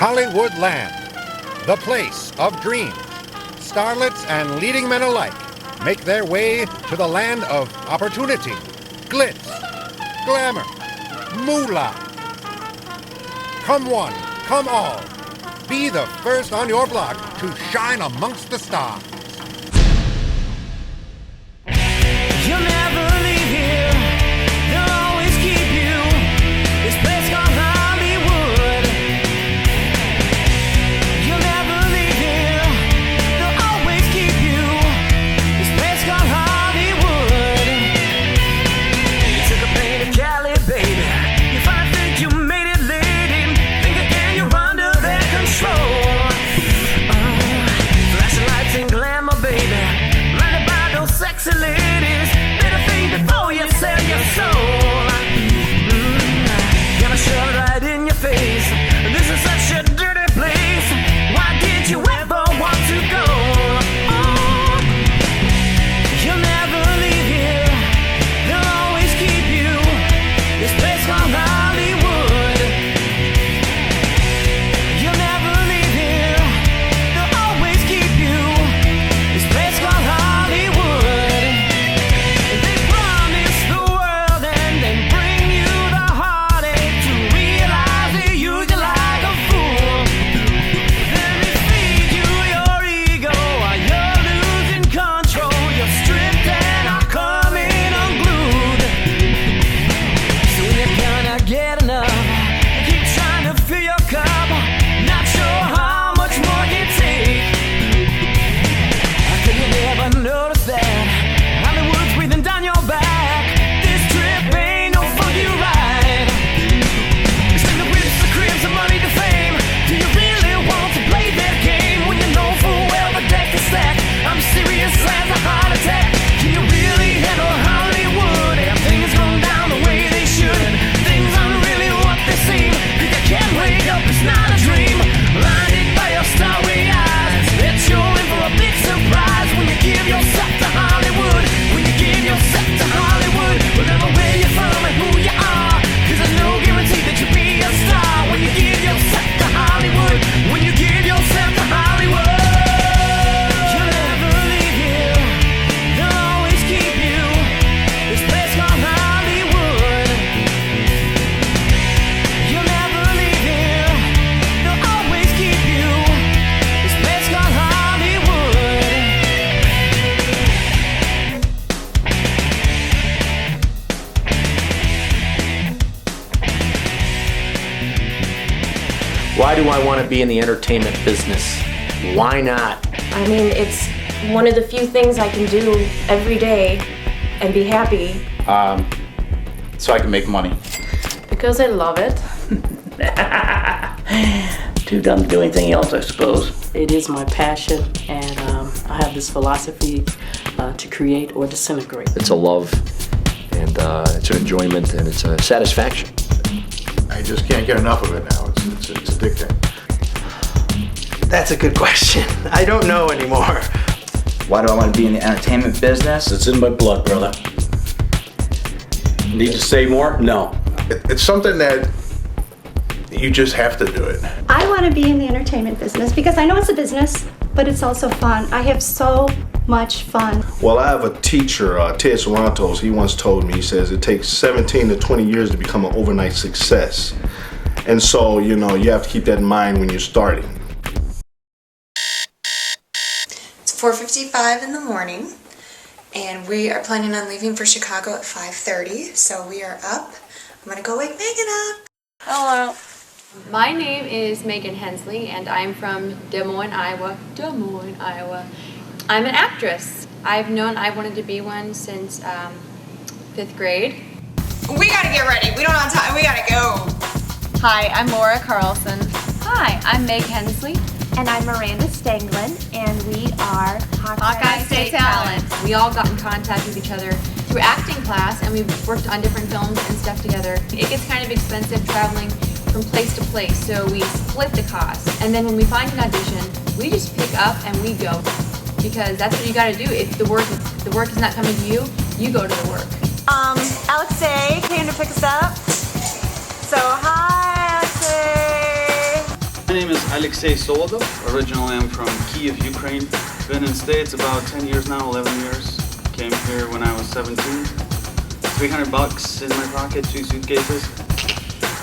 Hollywood Land, the place of dreams. Starlets and leading men alike make their way to the land of opportunity, glitz, glamour, moolah. Come one, come all. Be the first on your block to shine amongst the stars. You'll never leave here. They'll always keep you. This place called Hollywood. You'll never leave here. They'll always keep you. This place called Hollywood. You took a plane to Cali, baby. You finally think you made it, lady. Think again, you're under their control. Flashing lights and glamour, baby. Blinded by those sexy ladies. Before you sell your soul, gonna shove it right in your face. This is such a dirty place. Why did you ever want to go? Oh, you'll never leave here. They'll always keep you. This place called Hollywood. You'll never leave here. They'll always keep you. This place called Hollywood. Why do I want to be in the entertainment business? Why not? I mean, it's one of the few things I can do every day and be happy. So I can make money. Because I love it. Too dumb to do anything else, I suppose. It is my passion, and I have this philosophy to create or disintegrate. It's a love, and it's an enjoyment, and it's a satisfaction. I just can't get enough of it now. It's addicting. That's a good question. I don't know anymore. Why do I want to be in the entertainment business? It's in my blood, brother. Need to say more? No. It's something that you just have to do it. I want to be in the entertainment business because I know it's a business, but it's also fun. I have so much fun. Well, I have a teacher, Ted Sarantos. He once told me, he says it takes 17 to 20 years to become an overnight success. And so, you know, you have to keep that in mind when you're starting. It's 4:55 in the morning, and we are planning on leaving for Chicago at 5:30, so we are up. I'm gonna go wake Megan up. Hello. My name is Megan Hensley, and I'm from Des Moines, Iowa. Des Moines, Iowa. I'm an actress. I've known I wanted to be one since 5th grade. We gotta get ready. We don't have time. We gotta go. Hi, I'm Laura Carlson. Hi, I'm Meg Hensley. And I'm Miranda Stanglin, and we are Hawkeye State Talent. We all got in contact with each other through acting class, and we've worked on different films and stuff together. It gets kind of expensive traveling from place to place, so we split the cost. And then when we find an audition, we just pick up and we go, because that's what you got to do. If the work is not coming to you, you go to the work. Alex Day came to pick us up. So hi, Alex Day. My name is Alexei Solodov. Originally, I'm from Kiev, Ukraine. Been in States about 10 years now, 11 years. Came here when I was 17. $300 in my pocket, 2 suitcases.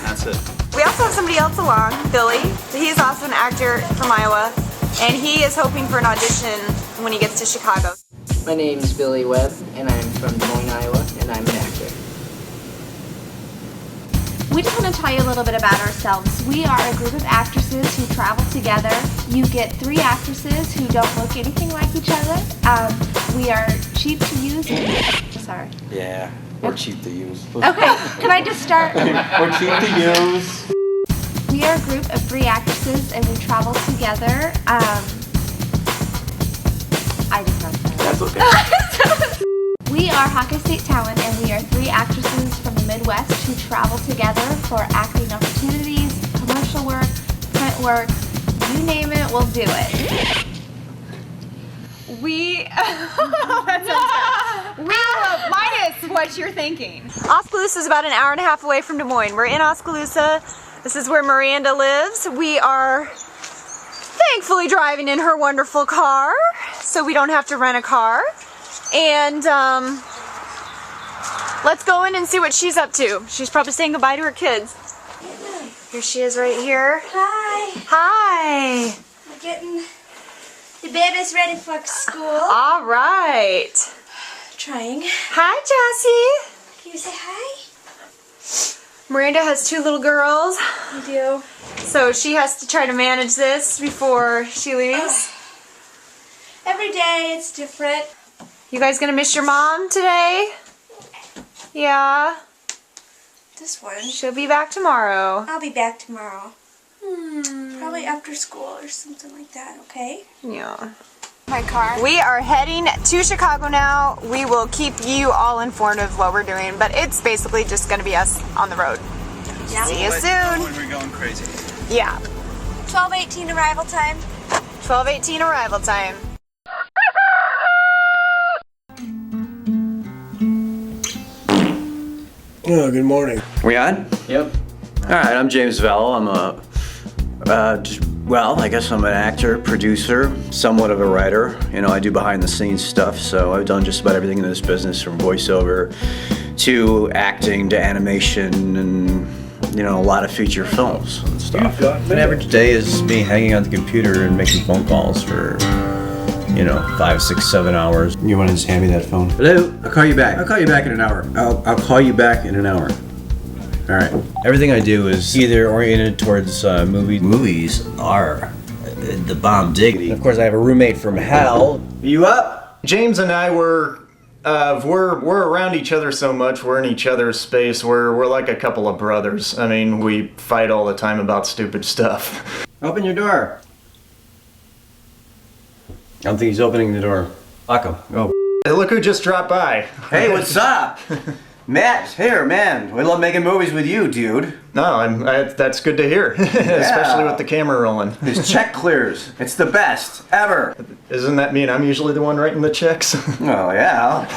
That's it. We also have somebody else along, Billy. He's also an actor from Iowa, and he is hoping for an audition when he gets to Chicago. My name's Billy Webb, and I'm from Des Moines, Iowa, and I'm an actor. We just want to tell you a little bit about ourselves. We are a group of actresses who travel together. You get 3 actresses who don't look anything like each other. We are cheap to use. Sorry. Yeah, we're cheap to use. Okay, can I just start? We're cheap to use. We are a group of 3 actresses, and we travel together. I just messed up. That's okay. We are Hawkeye State Talent, and we are 3 actresses from the Midwest who travel together for acting opportunities, commercial work, print work, you name it, we'll do it. We minus what you're thinking. Oskaloosa is about an hour and a half away from Des Moines. We're in Oskaloosa. This is where Miranda lives. We are thankfully driving in her wonderful car, so we don't have to rent a car. And let's go in and see what she's up to. She's probably saying goodbye to her kids. Here she is right here. Hi. Hi. We're getting the babies ready for school. All right. Trying. Hi, Jessie. Can you say hi? Miranda has 2 little girls. I do. So she has to try to manage this before she leaves. Every day it's different. You guys gonna miss your mom today? Yeah. This one. She'll be back tomorrow. I'll be back tomorrow. Probably after school or something like that, okay? Yeah. My car. We are heading to Chicago now. We will keep you all informed of what we're doing, but it's basically just gonna be us on the road. Yeah. See you soon. We're going crazy. Yeah. 12:18 arrival time. 12:18 arrival time. Oh, good morning. We on? Yep. All right, I'm James Valow. I'm I guess I'm an actor, producer, somewhat of a writer. You know, I do behind the scenes stuff, so I've done just about everything in this business, from voiceover to acting to animation and, you know, a lot of feature films and stuff. An average day is me hanging on the computer and making phone calls for, 5, 6, 7 hours. You want to just hand me that phone? Hello? I'll call you back. I'll call you back in an hour. I'll call you back in an hour. All right. Everything I do is either oriented towards movies. Movies are the bomb diggity. Of course, I have a roommate from hell. You up? James and I we're around each other so much. We're in each other's space. We're like a couple of brothers. I mean, we fight all the time about stupid stuff. Open your door. I don't think he's opening the door. Lock him. Oh. Hey, look who just dropped by. Hey, what's up? Matt, here, man. We love making movies with you, dude. No, that's good to hear. Especially with the camera rolling. His check clears. It's the best ever. Doesn't that mean I'm usually the one writing the checks? Oh, yeah.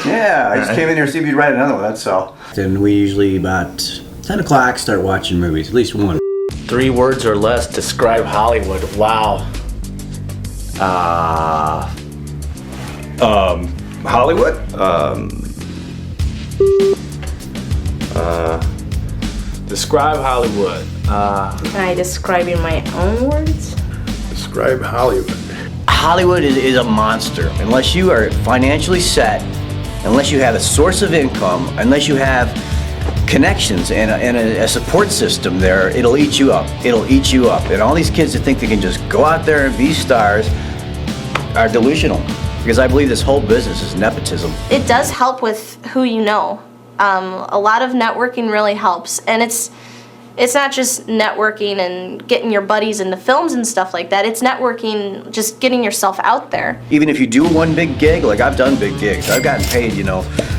Yeah, I just came in here to see if you'd write another one, that's all. Then we usually about 10 o'clock start watching movies, at least one. 3 words or less describe Hollywood. Wow. Hollywood? Describe Hollywood. Can I describe in my own words? Describe Hollywood. Hollywood is a monster. Unless you are financially set, unless you have a source of income, unless you have connections and a support system there, it'll eat you up. It'll eat you up. And all these kids that think they can just go out there and be stars are delusional. Because I believe this whole business is nepotism. It does help with who you know. A lot of networking really helps, and it's not just networking and getting your buddies into films and stuff like that. It's networking, just getting yourself out there. Even if you do one big gig, like I've done big gigs, I've gotten paid,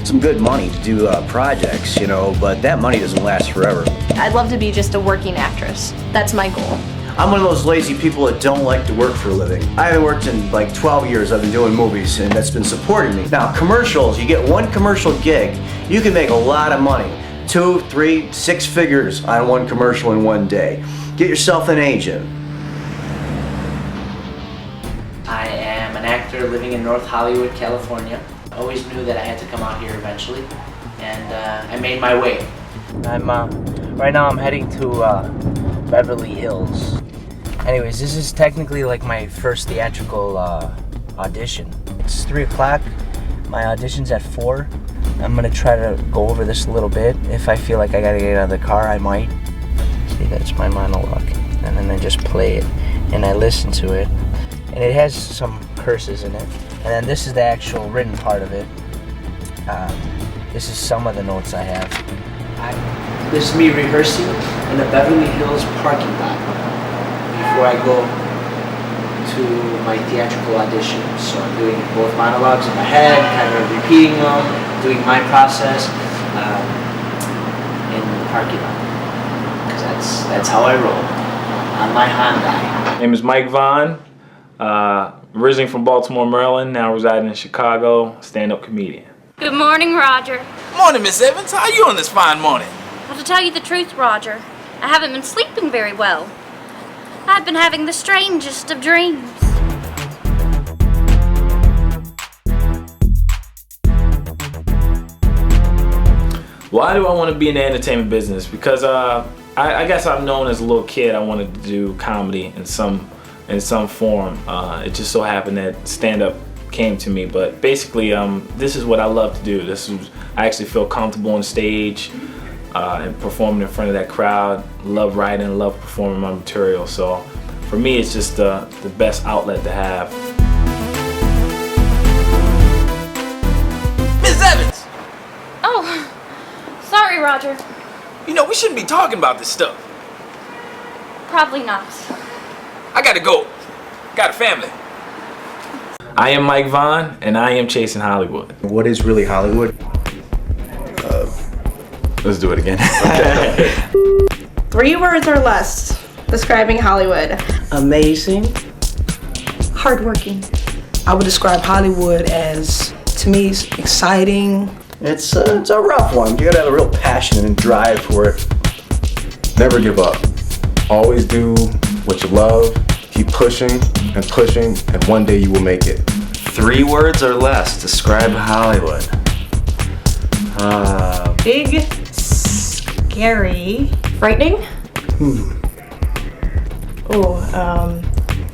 some good money to do projects, but that money doesn't last forever. I'd love to be just a working actress. That's my goal. I'm one of those lazy people that don't like to work for a living. I haven't worked in like 12 years. I've been doing movies, and that's been supporting me. Now, commercials, you get one commercial gig, you can make a lot of money. 2, 3, 6 figures on one commercial in one day. Get yourself an agent. I am an actor living in North Hollywood, California. I always knew that I had to come out here eventually, and I made my way. Right now I'm heading to Beverly Hills. Anyways, this is technically like my first theatrical audition. It's 3 o'clock. My audition's at 4. I'm gonna try to go over this a little bit. If I feel like I gotta get out of the car, I might. See, that's my monologue. And then I just play it, and I listen to it. And it has some curses in it. And then this is the actual written part of it. This is some of the notes I have. This is me rehearsing in the Beverly Hills parking lot before I go to my theatrical audition. So I'm doing both monologues in my head, kind of repeating them, doing my process in the parking lot. Because that's how I roll, on my Hyundai. My name is Mike Vaughn. Originally from Baltimore, Maryland, now residing in Chicago, stand-up comedian. Good morning, Roger. Morning, Miss Evans. How are you on this fine morning? Well, to tell you the truth, Roger, I haven't been sleeping very well. I've been having the strangest of dreams. Why do I want to be in the entertainment business? Because I guess I've known as a little kid I wanted to do comedy in some form. It just so happened that stand-up came to me, but basically this is what I love to do. I actually feel comfortable on stage and performing in front of that crowd. Love writing, love performing my material. So for me, it's just the best outlet to have. Miss Evans! Oh, sorry, Roger. You know, we shouldn't be talking about this stuff. Probably not. I gotta go. Got a family. I am Mike Vaughn, and I am chasing Hollywood. What is really Hollywood? Let's do it again. 3 words or less describing Hollywood. Amazing. Hardworking. I would describe Hollywood as, to me, exciting. It's a rough one. You gotta have a real passion and drive for it. Never give up. Always do what you love. Keep pushing, and one day you will make it. 3 words or less describe Hollywood. Big, scary, frightening.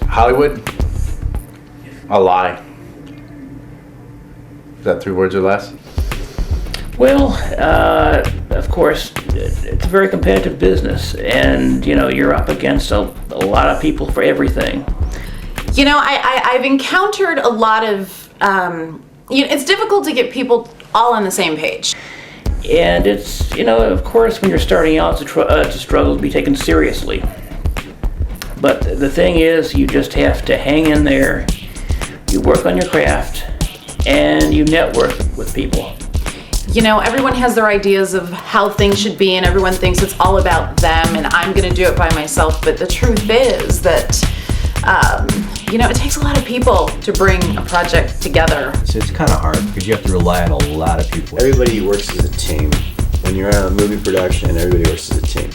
Hollywood? A lie. Is that 3 words or less? Well, of course, it's a very competitive business, and you're up against a lot of people for everything. I've encountered a lot of, it's difficult to get people all on the same page. And it's, of course, when you're starting out, it's a struggle to be taken seriously. But the thing is, you just have to hang in there, you work on your craft, and you network with people. Everyone has their ideas of how things should be, and everyone thinks it's all about them, and I'm going to do it by myself. But the truth is that, it takes a lot of people to bring a project together. So it's kind of hard because you have to rely on a lot of people. Everybody works as a team. When you're on a movie production, everybody works as a team.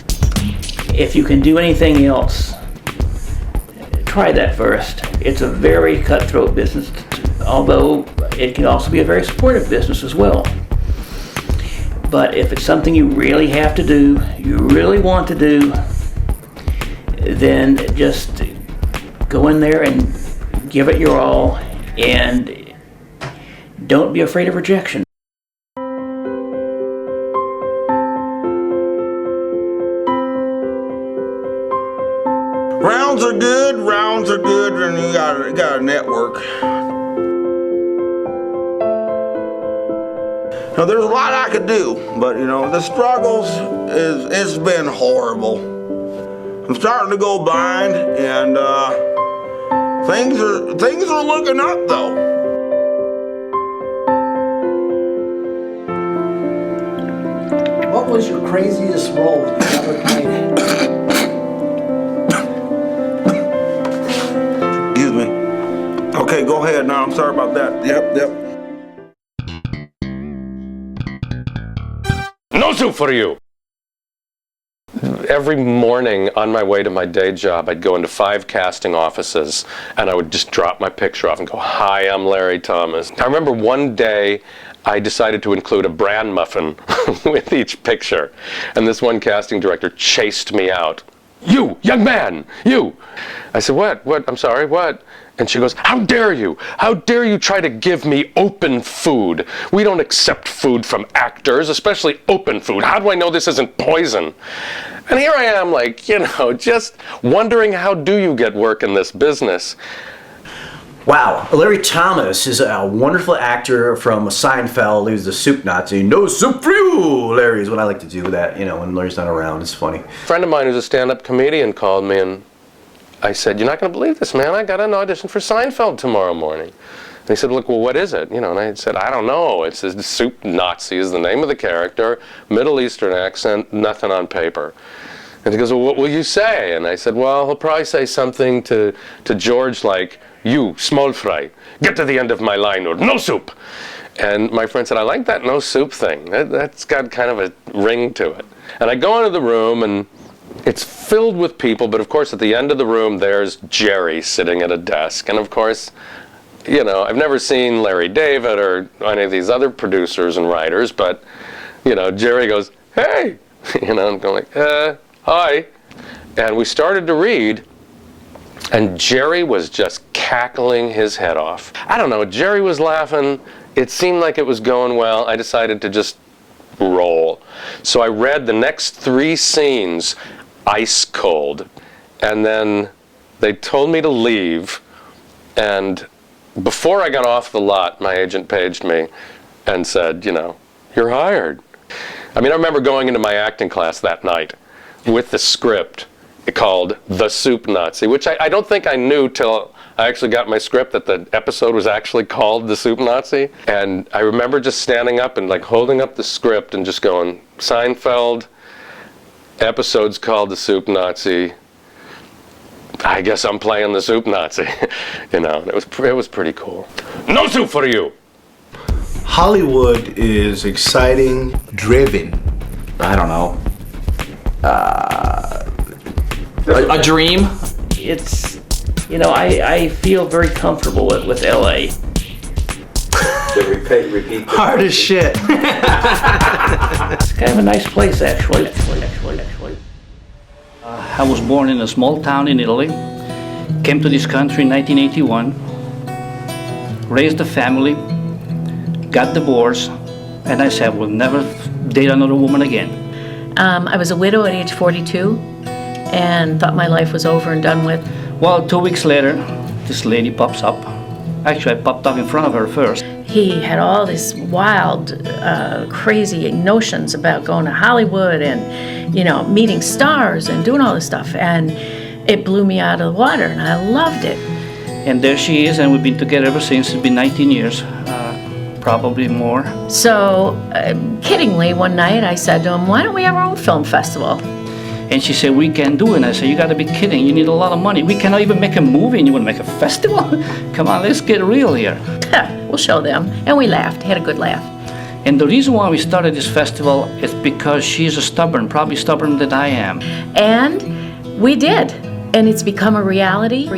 If you can do anything else, try that first. It's a very cutthroat business, although it can also be a very supportive business as well. But if it's something you really have to do, you really want to do, then just go in there and give it your all, and don't be afraid of rejection. Rounds are good, and you got a network. Now, there's a lot I could do, but the struggles it's been horrible. I'm starting to go blind, and things are looking up though. What was your craziest role you ever played? Excuse me. Okay, go ahead now. I'm sorry about that. Yep. No soup for you. Every morning on my way to my day job, I'd go into 5 casting offices and I would just drop my picture off and go, "Hi, I'm Larry Thomas." I remember one day I decided to include a bran muffin with each picture, and this one casting director chased me out. "You, young man, you!" I said, What? I'm sorry, what?" And she goes, "How dare you? How dare you try to give me open food? We don't accept food from actors, especially open food. How do I know this isn't poison?" And here I am, like, just wondering, how do you get work in this business? Wow, Larry Thomas is a wonderful actor from Seinfeld. He was the soup Nazi. No soup for you, Larry, is what I like to do with that, when Larry's not around. It's funny. A friend of mine who's a stand-up comedian called me, and I said, "You're not going to believe this, man. I got an audition for Seinfeld tomorrow morning." And he said, "Look, well, what is it?" And I said, "I don't know. It's the soup Nazi is the name of the character, Middle Eastern accent, nothing on paper." And he goes, "Well, what will you say?" And I said, "Well, he'll probably say something to George like, 'You, small fry, get to the end of my line, or no soup.'" And my friend said, "I like that no soup thing. That's got kind of a ring to it." And I go into the room, and it's filled with people, but of course at the end of the room there's Jerry sitting at a desk. And of course, I've never seen Larry David or any of these other producers and writers, but, Jerry goes, "Hey," I'm going like, "Hi." And we started to read, and Jerry was just cackling his head off. I don't know, Jerry was laughing. It seemed like it was going well. I decided to just roll. So I read the next 3 scenes ice cold, and then they told me to leave, and before I got off the lot, my agent paged me and said, "You're hired." I remember going into my acting class that night with the script called The Soup Nazi, which I don't think I knew till I actually got my script that the episode was actually called The Soup Nazi. And I remember just standing up and holding up the script and just going, "Seinfeld, episode's called The Soup Nazi. I guess I'm playing the Soup Nazi." It was pretty cool. No soup for you. Hollywood is exciting, driven. I don't know. A dream? It's, I feel very comfortable with LA. Repeat. Hard as shit. It's kind of a nice place, actually. I was born in a small town in Italy, came to this country in 1981, raised a family, got divorced, and I said I will never date another woman again. I was a widow at age 42 and thought my life was over and done with. Well, 2 weeks later, this lady pops up. Actually, I popped up in front of her first. He had all these wild, crazy notions about going to Hollywood and, meeting stars and doing all this stuff. And it blew me out of the water, and I loved it. And there she is, and we've been together ever since. It's been 19 years, probably more. So, kiddingly, one night I said to him, "Why don't we have our own film festival?" And she said, "We can't do it." And I said, "You gotta be kidding. You need a lot of money. We cannot even make a movie and you wanna make a festival? Come on, let's get real here." We'll show them. And we laughed, had a good laugh. And the reason why we started this festival is because she's probably stubborn than I am. And we did. And it's become a reality.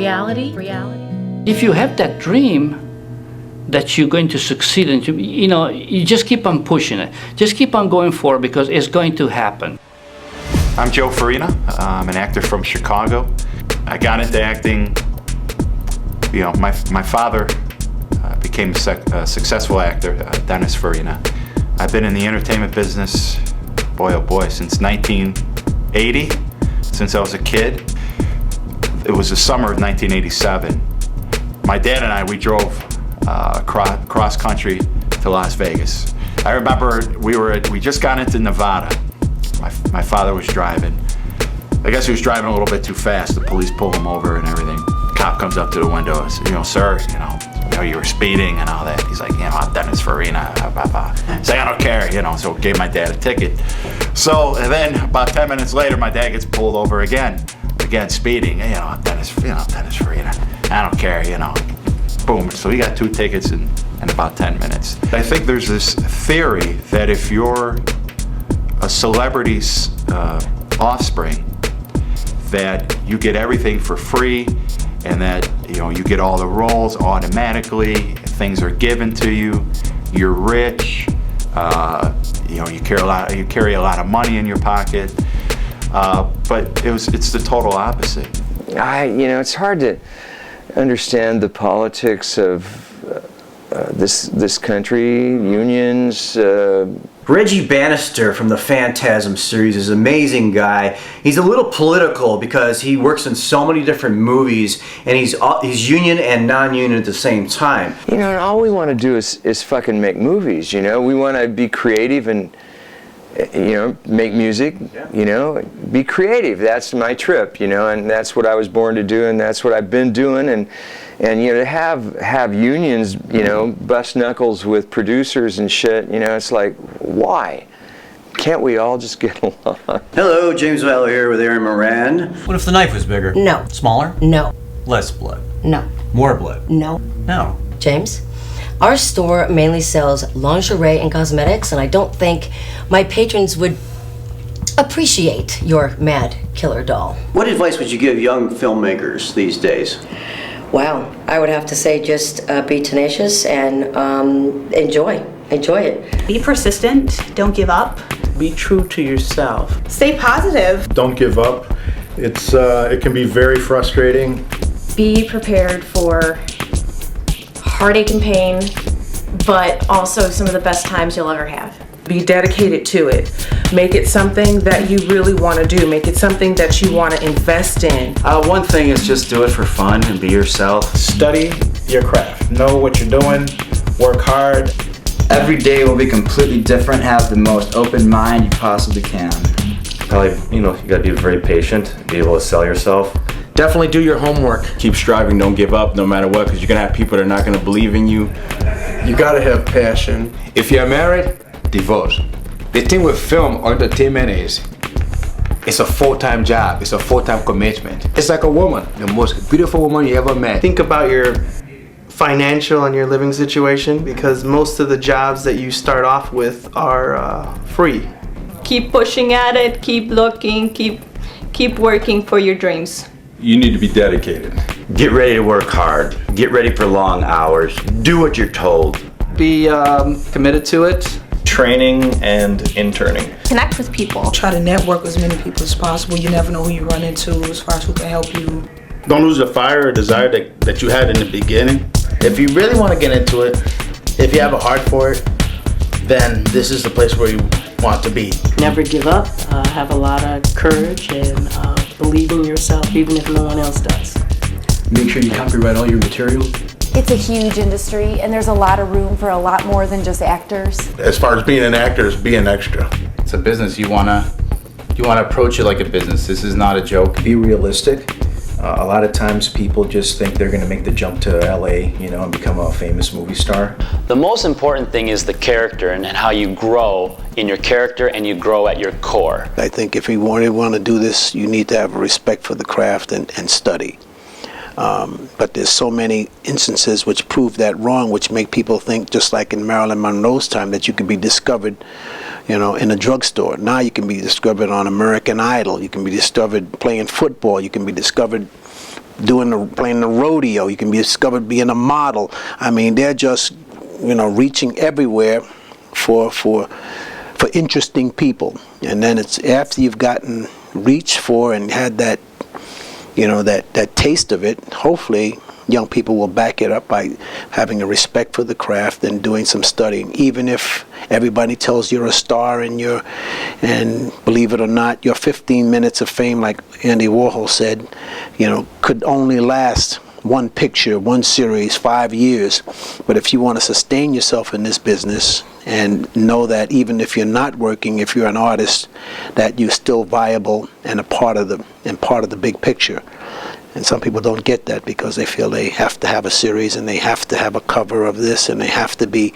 If you have that dream that you're going to succeed, and you just keep on pushing it. Just keep on going forward because it's going to happen. I'm Joe Farina. I'm an actor from Chicago. I got into acting, my father became a successful actor, Dennis Farina. I've been in the entertainment business, boy oh boy, since 1980, since I was a kid. It was the summer of 1987. My dad and I, we drove cross country to Las Vegas. I remember we just got into Nevada. My father was driving. I guess he was driving a little bit too fast. The police pulled him over and everything. Cop comes up to the window and says, "Sir, you were speeding and all that." He's like, "I'm Dennis Farina." He's like, "I don't care," so gave my dad a ticket. So and then about 10 minutes later, my dad gets pulled over again speeding. I'm Dennis Farina. I don't care, Boom. So he got 2 tickets in about 10 minutes. I think there's this theory that if you're a celebrity's offspring, that you get everything for free, and that you get all the roles automatically. Things are given to you. You're rich. You carry a lot of money in your pocket. But it's the total opposite. It's hard to understand the politics of this country, unions. Reggie Bannister from the Phantasm series is an amazing guy. He's a little political because he works in so many different movies, and he's union and non-union at the same time. And all we want to do is fucking make movies. We want to be creative and make music. Be creative. That's my trip. And that's what I was born to do, and that's what I've been doing. And to have unions, bust knuckles with producers and shit, it's like, why? Can't we all just get along? Hello, James Valow here with Aaron Moran. What if the knife was bigger? No. Smaller? No. Less blood? No. More blood? No. No. James, our store mainly sells lingerie and cosmetics, and I don't think my patrons would appreciate your mad killer doll. What advice would you give young filmmakers these days? Well, I would have to say just be tenacious and enjoy it. Be persistent, don't give up. Be true to yourself. Stay positive. Don't give up. It can be very frustrating. Be prepared for heartache and pain, but also some of the best times you'll ever have. Be dedicated to it. Make it something that you really want to do. Make it something that you want to invest in. One thing is just do it for fun and be yourself. Study your craft. Know what you're doing. Work hard. Every day will be completely different. Have the most open mind you possibly can. Probably, you gotta be very patient, be able to sell yourself. Definitely do your homework. Keep striving, don't give up no matter what, because you're gonna have people that are not gonna believe in you. You gotta have passion. If you're married, divorce. The thing with film or entertainment is, it's a full-time job, it's a full-time commitment. It's like a woman, the most beautiful woman you ever met. Think about your financial and your living situation, because most of the jobs that you start off with are free. Keep pushing at it, keep looking, keep working for your dreams. You need to be dedicated. Get ready to work hard. Get ready for long hours. Do what you're told. Be committed to it. Training and interning. Connect with people. Try to network with as many people as possible. You never know who you run into as far as who can help you. Don't lose the fire or desire that you had in the beginning. If you really want to get into it, if you have a heart for it, then this is the place where you want to be. Never give up. Have a lot of courage and believe in yourself even if no one else does. Make sure you copyright all your material. It's a huge industry, and there's a lot of room for a lot more than just actors. As far as being an actor is being extra. It's a business. You wanna approach it like a business. This is not a joke. Be realistic. A lot of times people just think they're going to make the jump to LA, and become a famous movie star. The most important thing is the character and how you grow in your character and you grow at your core. I think if you want to do this, you need to have a respect for the craft and study. But there's so many instances which prove that wrong, which make people think, just like in Marilyn Monroe's time, that you could be discovered, in a drugstore. Now you can be discovered on American Idol. You can be discovered playing football. You can be discovered playing the rodeo. You can be discovered being a model. I mean, they're just, reaching everywhere for interesting people. And then it's after you've gotten reached for and had that, that taste of it, hopefully young people will back it up by having a respect for the craft and doing some studying. Even if everybody tells you're a star and believe it or not, your 15 minutes of fame, like Andy Warhol said, could only last one picture, one series, 5 years. But if you want to sustain yourself in this business and know that even if you're not working, if you're an artist, that you're still viable and a part of the big picture. And some people don't get that because they feel they have to have a series and they have to have a cover of this and they have to be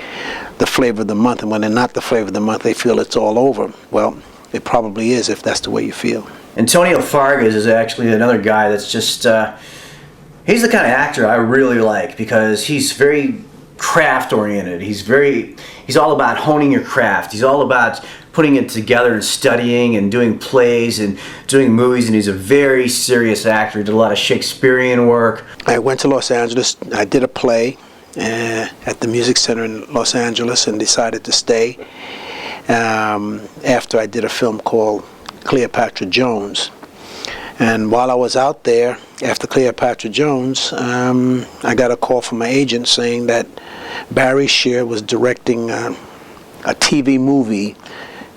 the flavor of the month. And when they're not the flavor of the month, they feel it's all over. Well, it probably is if that's the way you feel. Antonio Fargas is actually another guy that's just, he's the kind of actor I really like because he's very craft oriented. He's all about honing your craft. He's all about putting it together and studying and doing plays and doing movies, and he's a very serious actor. He did a lot of Shakespearean work. I went to Los Angeles. I did a play at the Music Center in Los Angeles and decided to stay after I did a film called Cleopatra Jones. And while I was out there, after Cleopatra Jones, I got a call from my agent saying that Barry Shear was directing a TV movie,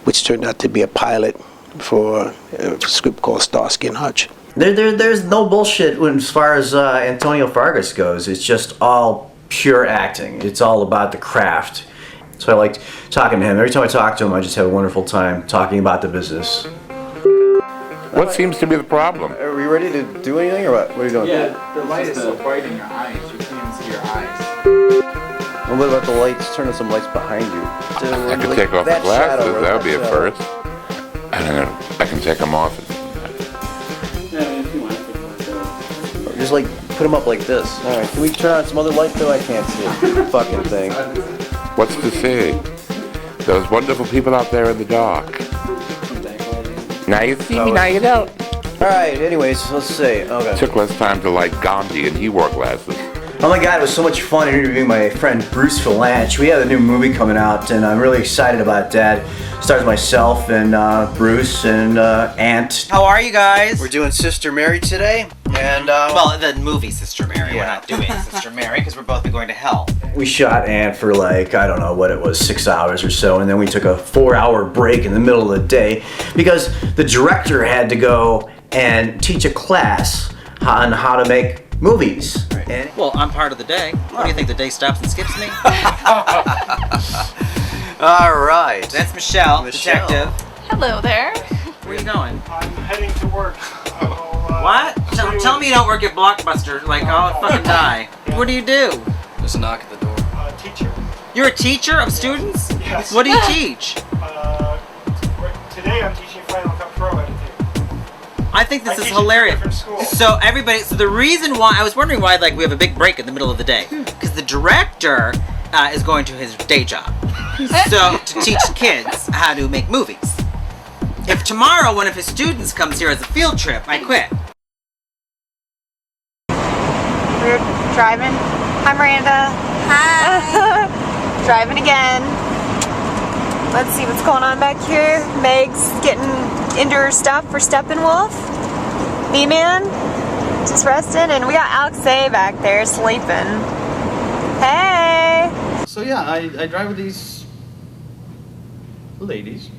which turned out to be a pilot for a script called Starsky and Hutch. There's no bullshit as far as Antonio Fargas goes. It's just all pure acting. It's all about the craft. So I liked talking to him. Every time I talk to him, I just have a wonderful time talking about the business. What seems to be the problem? Are we ready to do anything or what? What are you doing? Yeah, the light is so bright in your eyes, you can't see your eyes. And what about the lights? Turn on some lights behind you. I could take off the glasses, that would be a first. And I can take them off. Just like put them up like this. Alright, can we turn on some other light though? I can't see it. Fucking thing. What's to see? Those wonderful people out there in the dark. Now you see me, now you don't. Alright, anyways, let's see. Okay. Took less time to like Gandhi and he wore glasses. Oh my god, it was so much fun interviewing my friend Bruce Valanche. We have a new movie coming out and I'm really excited about that. It stars myself and Bruce and Ant. How are you guys? We're doing Sister Mary today. And well, the movie Sister Mary. Yeah. We're not doing Sister Mary because we're both going to hell. We shot Ant for like, I don't know what it was, 6 hours or so, and then we took a 4-hour break in the middle of the day because the director had to go and teach a class on how to make movies. Right. Well, I'm part of the day. What do you think, the day stops and skips me? All right. That's Michelle, detective. Hello there. Where are you going? I'm heading to work. What? Tell me you don't work at Blockbuster. Like, I'll fucking die. What do you do? There's a knock at the door. Teacher. You're a teacher of students? Yes. What do you teach? Today I'm teaching Final Cut Pro editing. I think this is hilarious. So the reason why, I was wondering why like we have a big break in the middle of the day. Because the director is going to his day job. So, to teach kids how to make movies. If tomorrow one of his students comes here as a field trip, I quit. We're driving. Hi, Miranda. Hi. Driving again. Let's see what's going on back here. Meg's getting into her stuff for Steppenwolf. B-Man, just resting. And we got Alex A back there sleeping. Hey. So yeah, I drive with these ladies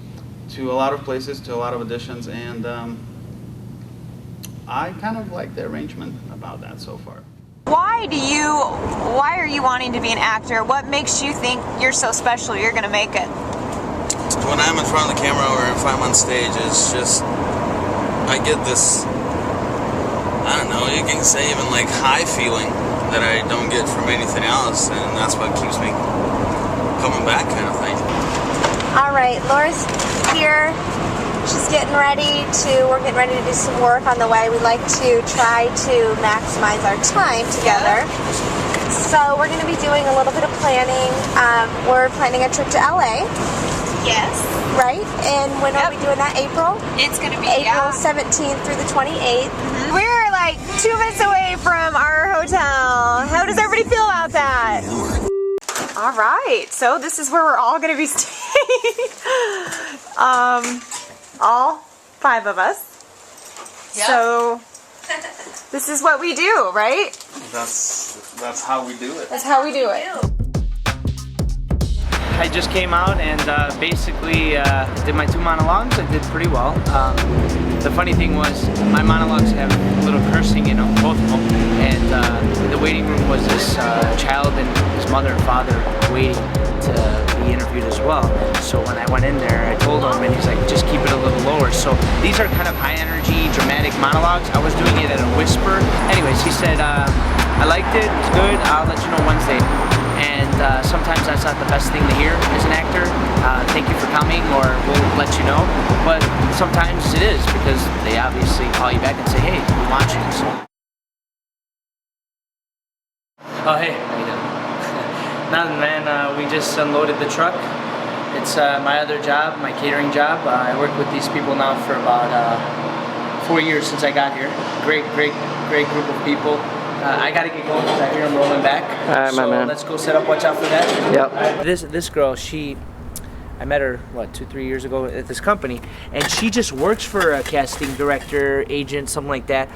to a lot of places, to a lot of auditions, and I kind of like the arrangement about that so far. Why are you wanting to be an actor? What makes you think you're so special you're gonna make it? When I'm in front of the camera or if I'm on stage, it's just, I get this, I don't know, you can say even like high feeling that I don't get from anything else, and that's what keeps me coming back kind of thing. All right, Laura's here. She's getting ready we're getting ready to do some work on the way. We like to try to maximize our time together. So we're going to be doing a little bit of planning. We're planning a trip to LA. Yes. Right? And when are we doing that? April? It's going to be April 17th through the 28th. Mm-hmm. We're like 2 minutes away from our hotel. How does everybody feel about that? All right. So this is where we're all going to be staying. All 5 of us. Yep. So this is what we do, right? That's how we do it. That's how we do it. I just came out and basically did my 2 monologues. I did pretty well. The funny thing was my monologues have a little cursing in them, both of them. And in the waiting room was this child and his mother and father waiting to be interviewed as well. So when I went in there, I told him, and he's like, just keep it a little lower. So these are kind of high energy, dramatic monologues. I was doing it at a whisper. Anyways, he said, I liked it, it's good, I'll let you know Wednesday. And sometimes that's not the best thing to hear as an actor. Thank you for coming, or we'll let you know. But sometimes it is, because they obviously call you back and say, hey, we want you. So. Oh, hey, how you doing? Nothing, man. We just unloaded the truck. It's my other job, my catering job. I work with these people now for about 4 years since I got here. Great group of people. I gotta get going because I hear them rolling back. All right, so my man. let's go set up. Watch out for that. Yep. This girl, I met her, 2-3 years ago at this company, and she just works for a casting director, agent, something like that.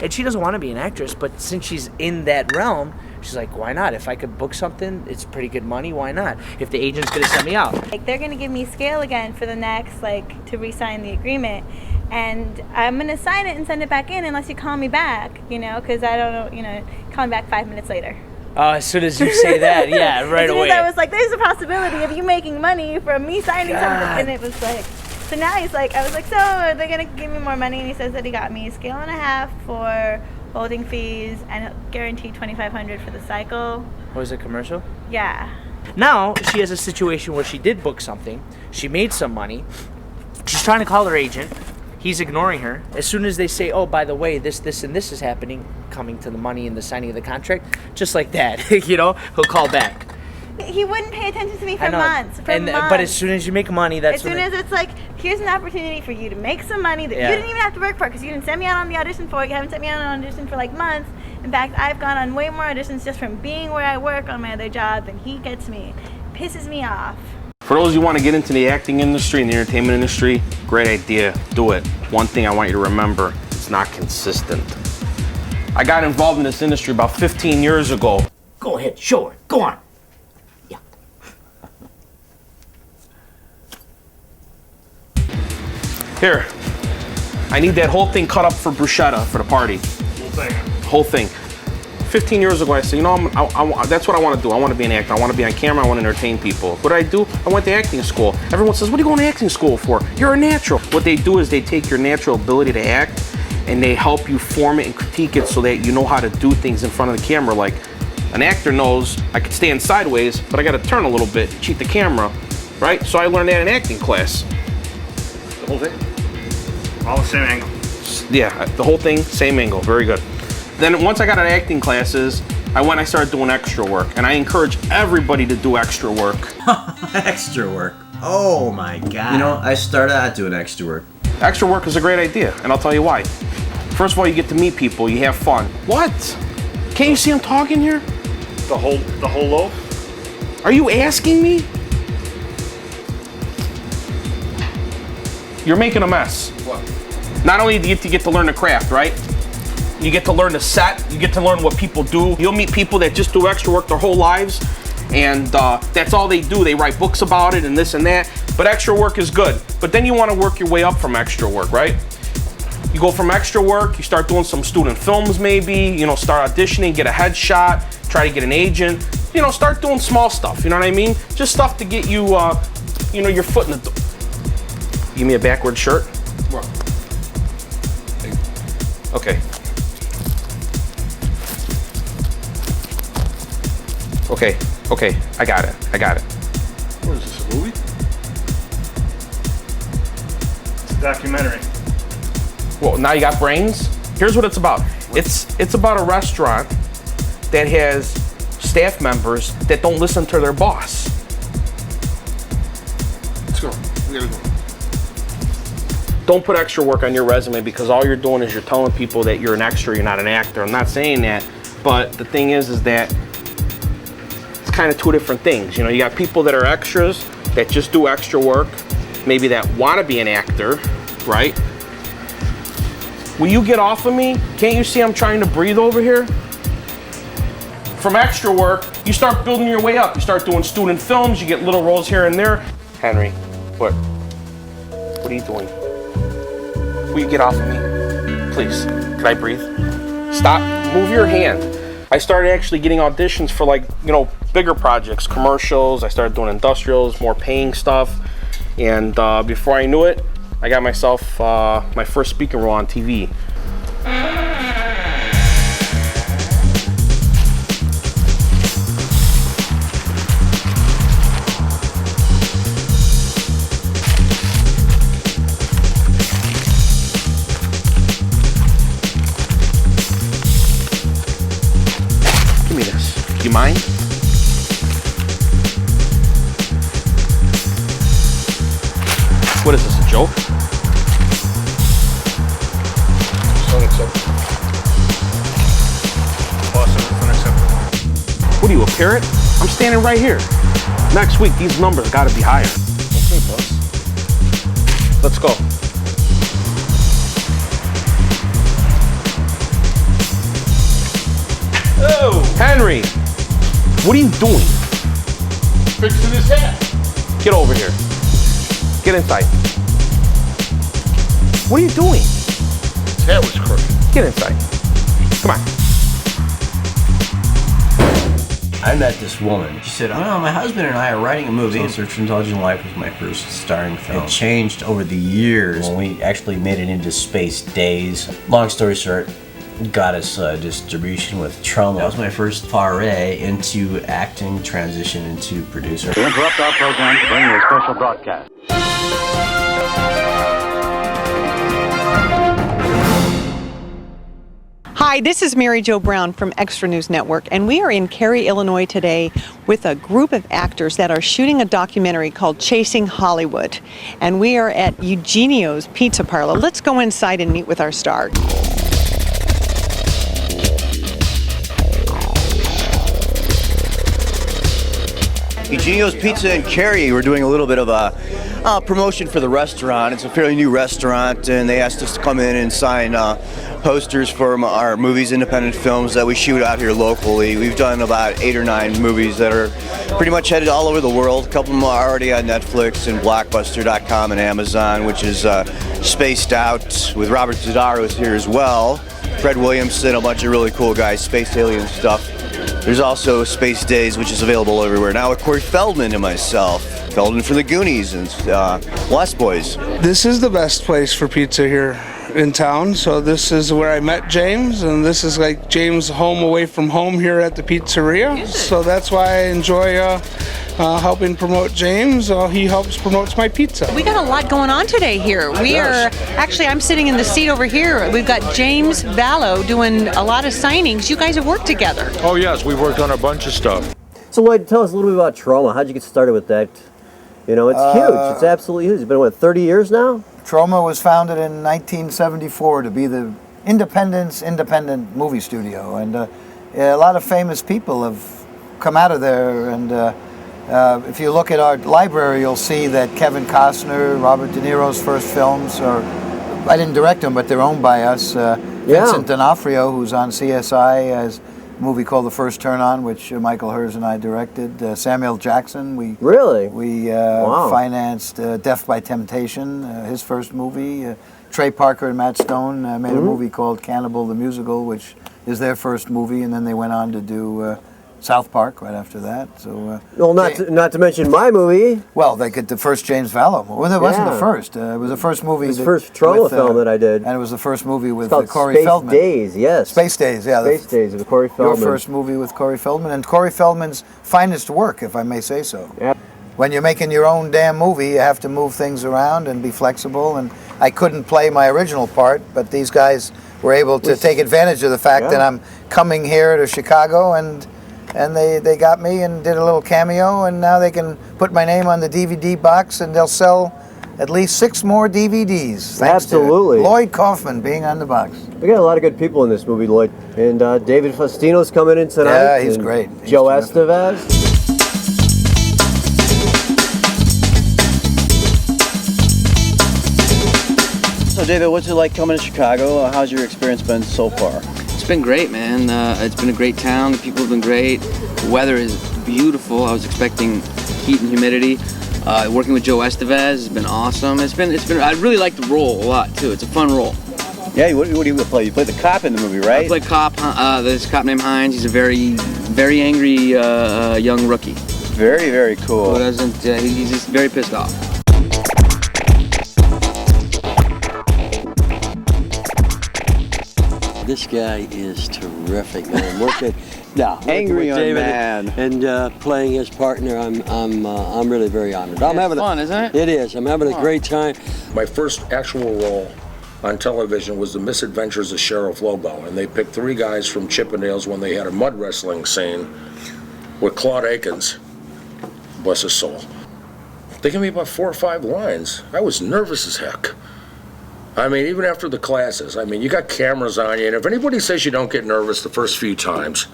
And she doesn't want to be an actress, but since she's in that realm, she's like, why not? If I could book something, it's pretty good money, why not? If the agent's gonna send me out. Like, they're gonna give me scale again for the next, to re-sign the agreement. And I'm gonna sign it and send it back in unless you call me back, because I don't know, call me back 5 minutes later. As soon as you say that, yeah, right away. As soon as I was like, there's a possibility of you making money from me signing something. And it was like, so now he's like, I was like, so are they gonna give me more money? And he says that he got me $1.50 for holding fees and guaranteed $2,500 for the cycle. Was it commercial? Yeah. Now she has a situation where she did book something. She made some money. She's trying to call her agent. He's ignoring her. As soon as they say, oh, by the way, this, and this is happening, coming to the money and the signing of the contract, just like that, he'll call back. He wouldn't pay attention to me for months. But as soon as you make money, that's as soon as it's like, here's an opportunity for you to make some money that you didn't even have to work for, because you didn't send me out on the audition for it. You haven't sent me out on an audition for months. In fact, I've gone on way more auditions just from being where I work on my other job than he gets me. Pisses me off. For those who want to get into the acting industry and the entertainment industry, great idea, do it. One thing I want you to remember, it's not consistent. I got involved in this industry about 15 years ago. Go ahead, show her. Go on. Here, I need that whole thing cut up for bruschetta for the party. Whole thing. 15 years ago, I said, that's what I want to do. I want to be an actor. I want to be on camera. I want to entertain people. What did I do? I went to acting school. Everyone says, what are you going to acting school for? You're a natural. What they do is they take your natural ability to act and they help you form it and critique it so that you know how to do things in front of the camera. Like an actor knows I could stand sideways, but I got to turn a little bit, cheat the camera, right? So I learned that in acting class. The whole thing? All the same angle? Yeah, the whole thing, same angle. Very good. Then once I got out of acting classes, I started doing extra work, and I encourage everybody to do extra work. Extra work? Oh my God. I started out doing extra work. Extra work is a great idea, and I'll tell you why. First of all, you get to meet people, you have fun. What? Can't you see I'm talking here? The whole loaf? Are you asking me? You're making a mess. What? Not only do you get to learn the craft, right? You get to learn the set, you get to learn what people do. You'll meet people that just do extra work their whole lives, and that's all they do. They write books about it and this and that, but extra work is good. But then you want to work your way up from extra work, right? You go from extra work, you start doing some student films maybe, start auditioning, get a headshot, try to get an agent, start doing small stuff, you know what I mean? Just stuff to get you, your foot in the door. Give me a backward shirt? What? Okay. Okay, I got it. What is this, a movie? It's a documentary. Well, now you got brains? Here's what it's about. It's about a restaurant that has staff members that don't listen to their boss. Let's go. We gotta go. Don't put extra work on your resume because all you're doing is you're telling people that you're an extra, you're not an actor. I'm not saying that, but the thing is that it's kind of two different things. You got people that are extras that just do extra work, maybe that want to be an actor, right? Will you get off of me? Can't you see I'm trying to breathe over here? From extra work, you start building your way up. You start doing student films, you get little roles here and there. Henry, what are you doing? Will you get off of me? Please, can I breathe? Stop, move your hand. I started actually getting auditions for bigger projects, commercials. I started doing industrials, more paying stuff. And before I knew it, I got myself my first speaking role on TV. Give me this. Do you mind? joke. Unacceptable. Boss said it's unacceptable. What are you, a parrot? I'm standing right here. Next week, these numbers gotta be higher. Okay, boss. Let's go. Oh! Henry, what are you doing? Fixing his hat. Get over here. Get inside. What are you doing? His hat was crooked. Get inside. Come on. I met this woman. She said, "Oh, my husband and I are writing a movie." Search for Intelligent Life was my first starring film. It changed over the years when we actually made it into Space Days. Long story short, got us distribution with Trauma. That was my first foray into acting, transition into producer. We interrupt our program to bring you a special broadcast. Hi, this is Mary Jo Brown from Extra News Network, and we are in Cary, Illinois today with a group of actors that are shooting a documentary called Chasing Hollywood. And we are at Eugenio's Pizza Parlor. Let's go inside and meet with our star. Eugenio's Pizza in Cary. We're doing a little bit of a promotion for the restaurant. It's a fairly new restaurant, and they asked us to come in and sign posters for our movies, independent films that we shoot out here locally. We've done about 8 or 9 movies that are pretty much headed all over the world. A couple of them are already on Netflix and Blockbuster.com and Amazon, which is Spaced Out with Robert Zadaro's here as well. Fred Williamson, a bunch of really cool guys, space alien stuff. There's also Space Days, which is available everywhere now with Corey Feldman and myself. Feldman from the Goonies and Lost Boys. This is the best place for pizza here in town. So this is where I met James, and this is like James' home away from home here at the pizzeria. So that's why I enjoy helping promote James. He helps promote my pizza. We got a lot going on today here. I'm sitting in the seat over here. We've got James Valow doing a lot of signings. You guys have worked together. Oh, yes, we worked on a bunch of stuff. So Lloyd, tell us a little bit about Trauma. How'd you get started with that? You know, it's huge. It's absolutely huge. It's been, 30 years now? Trauma was founded in 1974 to be the independent movie studio. And a lot of famous people have come out of there. And if you look at our library, you'll see that Kevin Costner, Robert De Niro's first films, I didn't direct them, but they're owned by us. Vincent D'Onofrio, who's on CSI, has a movie called The First Turn On, which Michael Hers and I directed. Samuel Jackson, we financed Death by Temptation, his first movie. Trey Parker and Matt Stone made a movie called Cannibal the Musical, which is their first movie, and then they went on to do South Park right after that. So, not to mention my movie. Well, they get the first James Valow movie. Well, it wasn't the first. It was the first movie. It was the first Trauma film that I did. And it was the first movie with Corey Space Feldman. Days, yes. Space Days, yeah. Space Days with Corey Feldman. Your first movie with Corey Feldman, and Corey Feldman's finest work, if I may say so. Yeah. When you're making your own damn movie, you have to move things around and be flexible. And I couldn't play my original part, but these guys were able to take advantage of the fact that I'm coming here to Chicago, and they got me and did a little cameo, and now they can put my name on the DVD box, and they'll sell at least 6 more DVDs. Thanks to Lloyd Kaufman being on the box. We got a lot of good people in this movie, Lloyd. And David Faustino's coming in tonight. Yeah, he's great. Joe Estevez. So David, what's it like coming to Chicago? How's your experience been so far? It's been great, man. It's been a great town. The people have been great. The weather is beautiful. I was expecting heat and humidity. Working with Joe Estevez has been awesome. It's been. I really like the role a lot too. It's a fun role. Yeah, what do you play? You play the cop in the movie, right? I play cop. This cop named Hines. He's a very, very angry young rookie. Very, very cool. Who doesn't? He's just very pissed off. This guy is terrific, man. Working angry with David man, and playing his partner. I'm really very honored. It's fun, isn't it? It is. I'm having a great time. My first actual role on television was The Misadventures of Sheriff Lobo, and they picked 3 guys from Chippendales when they had a mud wrestling scene with Claude Akins, bless his soul. They gave me about 4 or 5 lines. I was nervous as heck. I mean, even after the classes, I mean, you got cameras on you, and if anybody says you don't get nervous the first few times,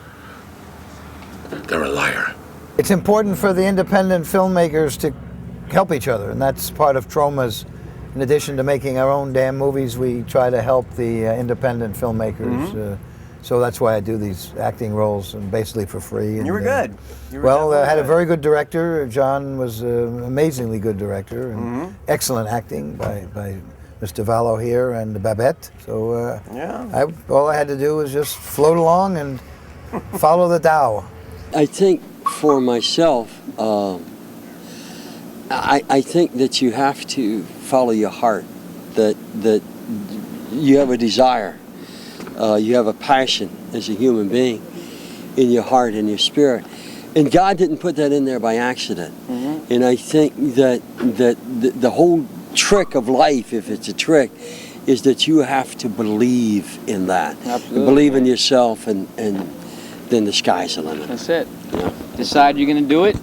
they're a liar. It's important for the independent filmmakers to help each other, and that's part of Troma's. In addition to making our own damn movies, we try to help the independent filmmakers. So that's why I do these acting roles, and basically for free. And, You were good. I had a very good director. John was an amazingly good director, and excellent acting by Mr. Vallo here and Babette. So all I had to do was just float along and follow the Tao. I think for myself, I think that you have to follow your heart, that you have a desire, you have a passion as a human being in your heart and your spirit. And God didn't put that in there by accident. And I think that the whole trick of life, if it's a trick, is that you have to believe in that. Absolutely. Believe in yourself, and then the sky's the limit. That's it. Decide you're going to do it,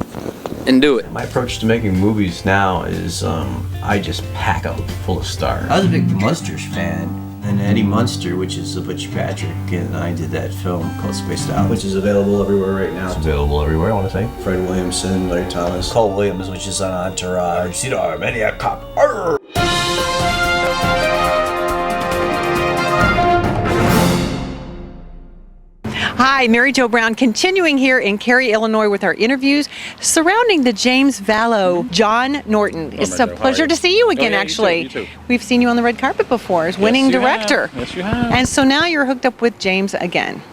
and do it. My approach to making movies now is I just pack them full of stars. I was a big Munsters fan. And Eddie Munster, which is Butch Patrick, and I did that film called Spaced Out, which is available everywhere right now. It's available everywhere, I want to say. Fred Williamson, Larry Thomas, Cole Williams, which is on Entourage, Cedar, Maniac Cop. Arr! Hi, Mary Jo Brown, continuing here in Cary, Illinois with our interviews surrounding the James Vallow, John Norton. It's a pleasure to see you again, actually. You too. We've seen you on the red carpet before as winning director. Yes, you have. And so now you're hooked up with James again.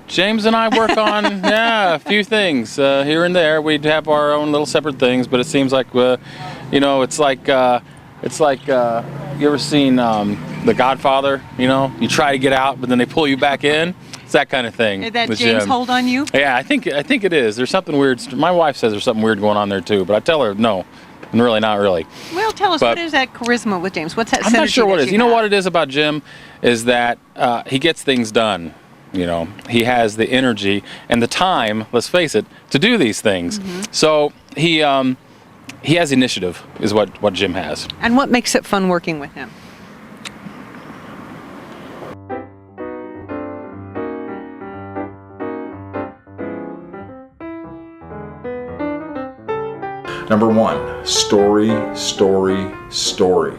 James and I work on a few things here and there. We'd have our own little separate things, but it seems like it's like you ever seen The Godfather? You try to get out, but then they pull you back in. It's that kind of thing. Did that James hold on you? Yeah, I think it is. There's something weird. My wife says there's something weird going on there too, but I tell her no, and really not really. Well, tell us, what is that charisma with James? What's that synergy? I'm not sure what it is. You know have? what it is about Jim is that he gets things done. He has the energy and the time, let's face it, to do these things. So he has initiative, is what Jim has. And what makes it fun working with him? Number 1, story, story, story.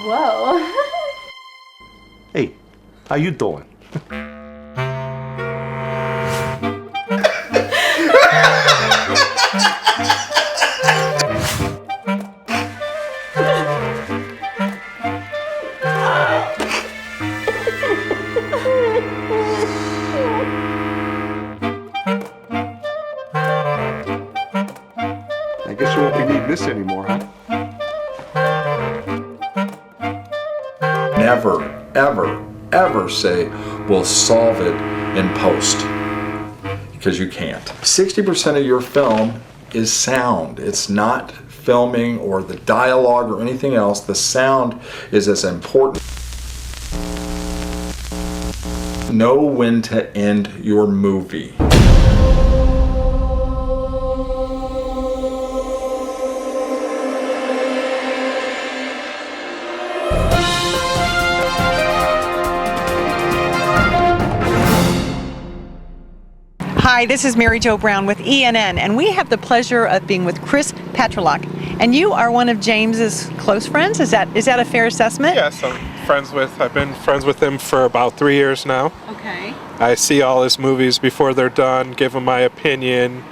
Whoa. Hey, how you doing? I guess you won't be needing this anymore, huh? Never, ever, ever say, we'll solve it in post. Because you can't. 60% of your film is sound. It's not filming or the dialogue or anything else. The sound is as important. Know when to end your movie. Hi, this is Mary Jo Brown with ENN, and we have the pleasure of being with Chris Petrolak. And you are one of James's close friends. Is that a fair assessment? Yes, I've been friends with him for about 3 years now. Okay. I see all his movies before they're done, give him my opinion,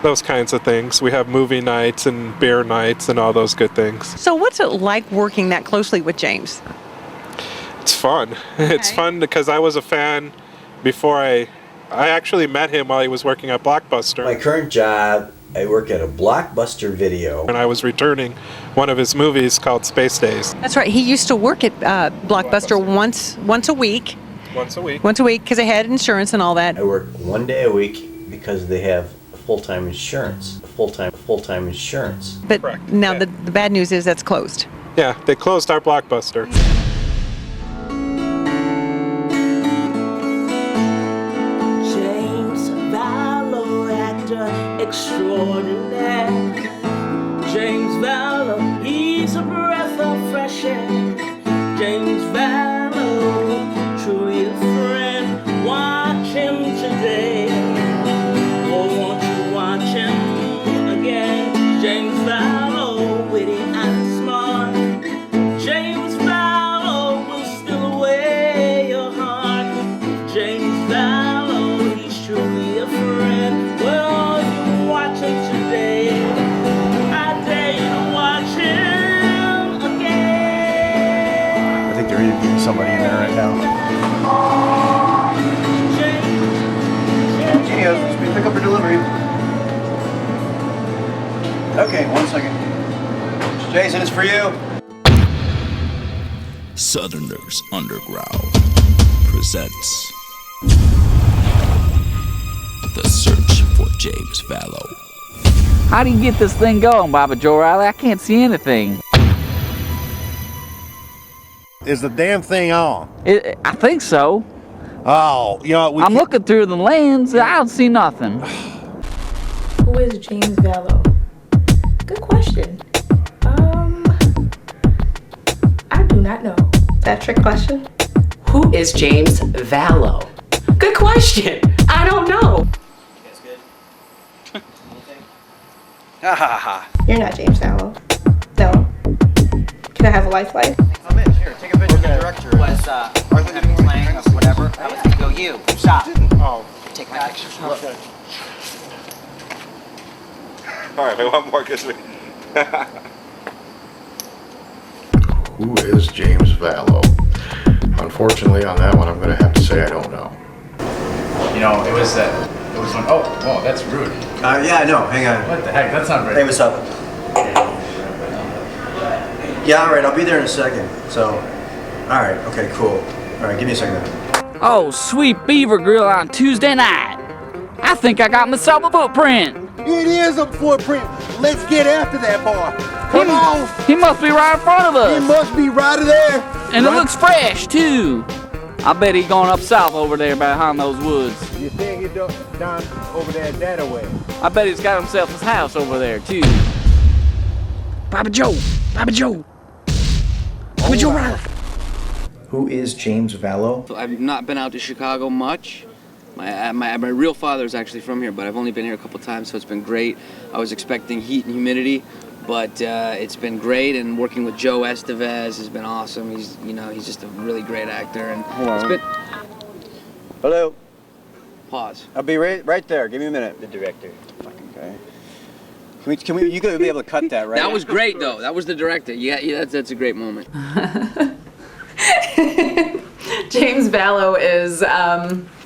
those kinds of things. We have movie nights and beer nights and all those good things. So what's it like working that closely with James? It's fun. It's fun because I was a fan before I actually met him while he was working at Blockbuster. My current job, I work at a Blockbuster Video. And I was returning one of his movies called Space Days. That's right. He used to work at Blockbuster once a week. Once a week. Once a week because they had insurance and all that. I work 1 day a week because they have full-time insurance. Full-time insurance. But now the bad news is that's closed. Yeah, they closed our Blockbuster. James Valow, actor extraordinaire. James Valow, he's a breath of fresh air. James Valow, truly a friend. Watch him today. Oh, won't you watch him again? James Valow, witty and smart. James Valow will steal away your heart. James Valow, he's truly a friend. Well, you watch him today. I dare you to watch him again. I think they're interviewing somebody in there right now. Genius, let me pick up your delivery. Okay, 1 second. Jason, it's for you. Southerners Underground presents The Search for James Valow. How do you get this thing going, Bobby Joe Riley? I can't see anything. Is the damn thing on? I think so. Oh, you know, I'm looking through the lens. I don't see nothing. Who is James Valow? Good question. I do not know. That trick question? Who is James Valow? Good question. I don't know. That's good. Ha ha ha. You're not James Valow. No. Can I have a lifeline? Come in, here, take a picture of the director. Was Arthur giving playing of whatever? I was gonna go, you, stop. Oh. Take my picture. Look. All right, I want more because Who is James Valow? Unfortunately, on that one, I'm going to have to say I don't know. You know, it was when, oh, that's rude. Yeah, no, hang on. What the heck? That's not right. Hey, what's up? Yeah, all right, I'll be there in a second. So, all right, okay, cool. All right, give me a second. Oh, sweet beaver grill on Tuesday night. I think I got myself a footprint. It is a footprint. Let's get after that boy. Come on. He must be right in front of us. He must be right there. And it looks fresh, too. I bet he's going up south over there behind those woods. You think he's down over there that way? I bet he's got himself his house over there, too. Bobby Joe. Bobby Joe. Bobby Joe Riley. Who is James Valow? So I've not been out to Chicago much. My real father is actually from here, but I've only been here a couple times, so it's been great. I was expecting heat and humidity, but it's been great. And working with Joe Estevez has been awesome. He's just a really great actor. And it's been. Hello. Pause. I'll be right there. Give me a minute. The director. Fucking guy. Can we? You gotta be able to cut that, right? That was great, though. That was the director. Yeah, that's a great moment. James Valow is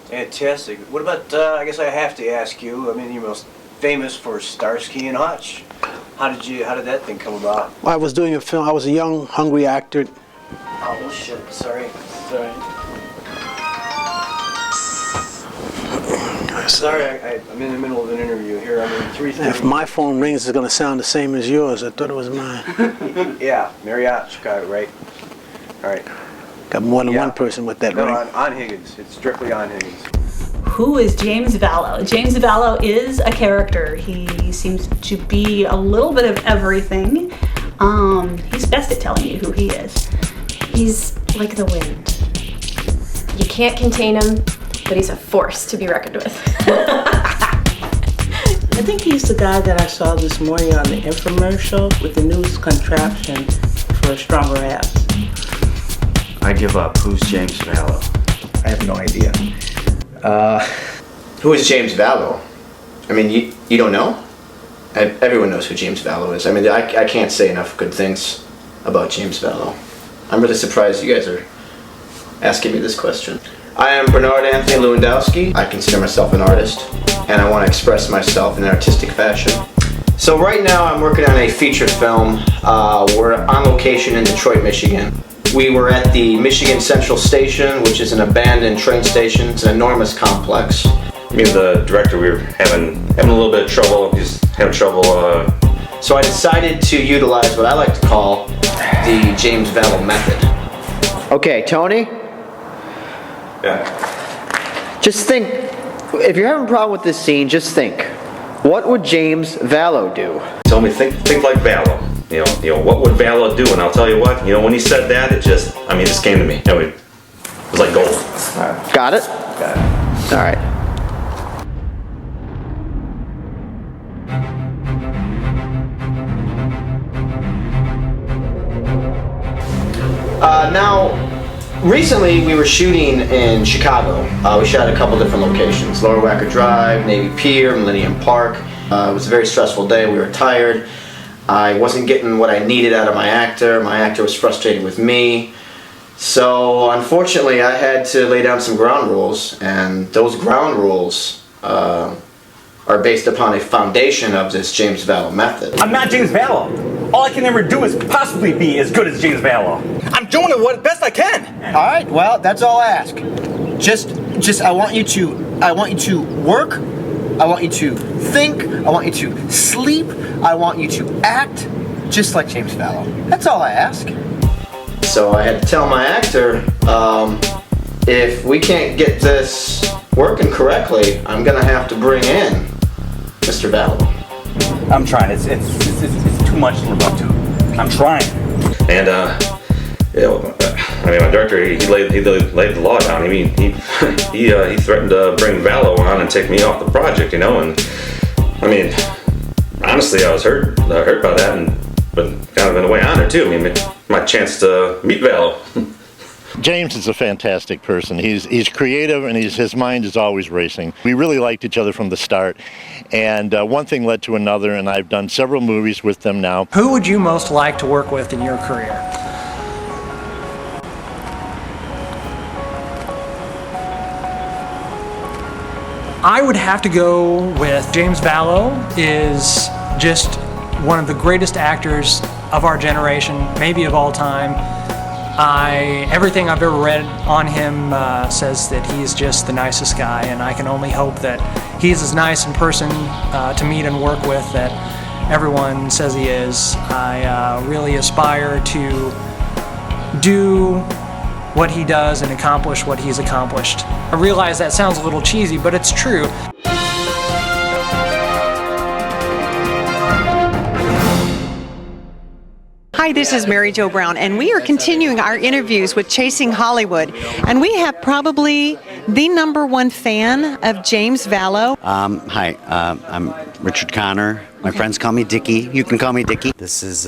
Fantastic. What about, I guess I have to ask you, I mean, you're most famous for Starsky and Hutch. How did that thing come about? Well, I was doing a film. I was a young, hungry actor. Oh, shit. Sorry. Sorry, I'm in the middle of an interview here. I'm in 3:30. If my phone rings, it's going to sound the same as yours. I thought it was mine. Yeah, Marriott, Chicago, right? All right. Got more than one person with that No, ring. on Higgins. It's strictly on Higgins. Who is James Valow? James Valow is a character. He seems to be a little bit of everything. He's best at telling you who he is. he's like the wind. You can't contain him, but he's a force to be reckoned with. I think he's the guy that I saw this morning on the infomercial with the news contraption for stronger abs. I give up. Who's James Vallo? I have no idea. Who is James Valow? I mean, you don't know? Everyone knows who James Valow is. I mean, I can't say enough good things about James Valow. I'm really surprised you guys are asking me this question. I am Bernard Anthony Lewandowski. I consider myself an artist, and I want to express myself in an artistic fashion. So right now I'm working on a feature film. We're on location in Detroit, Michigan. We were at the Michigan Central Station, which is an abandoned train station. It's an enormous complex. Me and the director, we were having a little bit of trouble. He's having trouble. So I decided to utilize what I like to call the James Valow method. Okay, Tony? Yeah. Just think, if you're having a problem with this scene, just think. What would James Valow do? Tell me, think like Vallo. You know, what would Vallo do? And I'll tell you what, when he said that, it just came to me. It was like gold. Got it? Got it. All right. Now, recently we were shooting in Chicago. We shot at a couple different locations. Lower Wacker Drive, Navy Pier, Millennium Park. It was a very stressful day. We were tired. I wasn't getting what I needed out of my actor. My actor was frustrated with me. So, unfortunately, I had to lay down some ground rules, and those ground rules are based upon a foundation of this James Valow method. I'm not James Valow. All I can ever do is possibly be as good as James Valow. I'm doing it what best I can. All right, well, that's all I ask. Just I want you to work. I want you to think. I want you to sleep. I want you to act just like James Valow. That's all I ask. So I had to tell my actor, if we can't get this working correctly, I'm gonna have to bring in Mr. Vallo. I'm trying. It's too much to live up to. I'm trying. And my director, he laid the law down. I mean, he threatened to bring Vallo on and take me off the project, and I mean, honestly, I was hurt by that, but kind of in a way honored too. I mean, my chance to meet Vallo. James is a fantastic person. He's creative, and his mind is always racing. We really liked each other from the start, and one thing led to another, and I've done several movies with them now. Who would you most like to work with in your career? I would have to go with James Valow. Is just one of the greatest actors of our generation, maybe of all time. Everything I've ever read on him says that he's just the nicest guy, and I can only hope that he's as nice in person to meet and work with that everyone says he is. I really aspire to do what he does and accomplish what he's accomplished. I realize that sounds a little cheesy, but it's true. Hi, this is Mary Jo Brown, and we are continuing our interviews with Chasing Hollywood. And we have probably the #1 fan of James Valow. Hi, I'm Richard Connor. My friends call me Dickie. You can call me Dickie. This is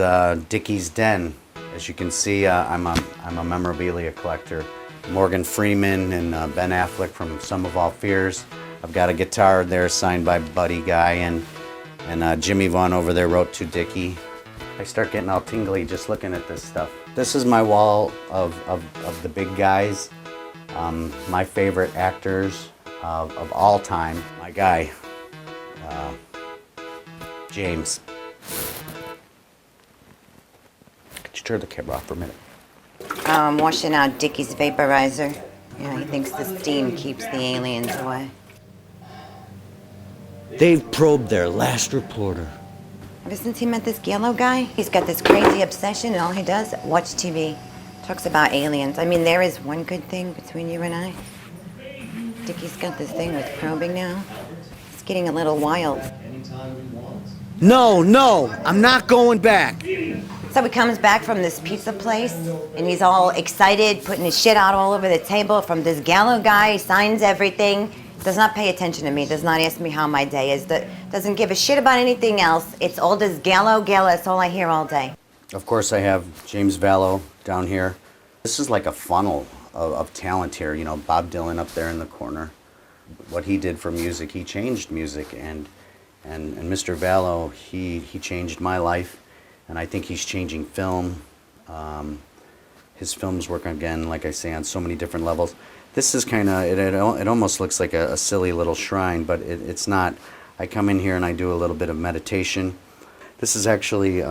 Dickie's Den. As you can see, I'm a memorabilia collector. Morgan Freeman and Ben Affleck from Sum of All Fears. I've got a guitar there signed by Buddy Guy, and Jimmy Vaughn over there wrote to Dickie. I start getting all tingly just looking at this stuff. This is my wall of the big guys, my favorite actors of all time. My guy, James. Could you turn the camera off for a minute? Washing out Dickie's vaporizer. He thinks the steam keeps the aliens away. They've probed their last reporter. Ever since he met this Gallo guy, he's got this crazy obsession, and all he does, watch TV. Talks about aliens. I mean, there is one good thing between you and I. Dickie's got this thing with probing now. It's getting a little wild. No, I'm not going back. So he comes back from this pizza place, and he's all excited, putting his shit out all over the table from this Gallo guy. He signs everything. Does not pay attention to me, does not ask me how my day is, doesn't give a shit about anything else. It's all this Gallo, that's all I hear all day. Of course, I have James Valow down here. This is like a funnel of talent here. Bob Dylan up there in the corner. What he did for music, he changed music, and Mr. Vallow, he changed my life, and I think he's changing film. his films work, again, like I say, on so many different levels. This is kind of, it almost looks like a silly little shrine, but it's not. I come in here and I do a little bit of meditation. This is actually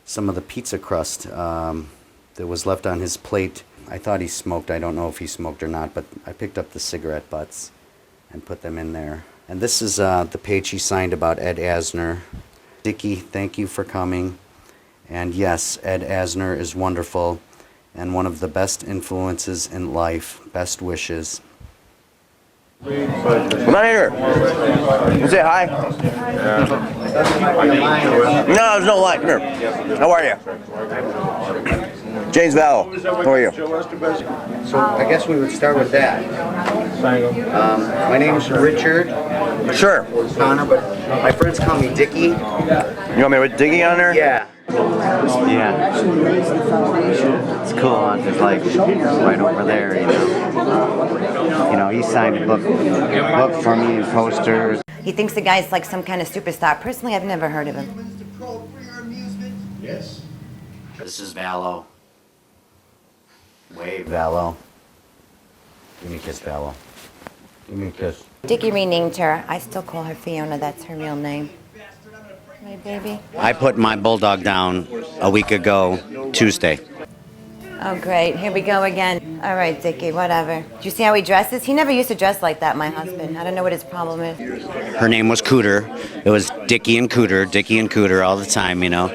some of the pizza crust that was left on his plate. I thought he smoked. I don't know if he smoked or not, but I picked up the cigarette butts and put them in there. And this is the page he signed about Ed Asner. Dickie, thank you for coming. And yes, Ed Asner is wonderful and one of the best influences in life. Best wishes. Come on here. You say hi. No, there's no line. Come here. How are you? James Valow. How are you? So I guess we would start with that. My name is Richard. Sure. Connor, but my friends call me Dickie. You want me to put Dickie on there? Yeah. Yeah. It's cool, huh? It's like right over there, you know. You know, he signed a book for me and posters. He thinks the guy's like some kind of superstar. Personally, I've never heard of him. Yes. This is Vallo. Wave, Vallo. Give me a kiss, Vallo. Give me a kiss. Dickie renamed her. I still call her Fiona. That's her real name. My baby. I put my bulldog down a week ago, Tuesday. Oh, great. Here we go again. All right, Dickie, whatever. Do you see how he dresses? He never used to dress like that, my husband. I don't know what his problem is. Her name was Cooter. It was Dickie and Cooter all the time, you know.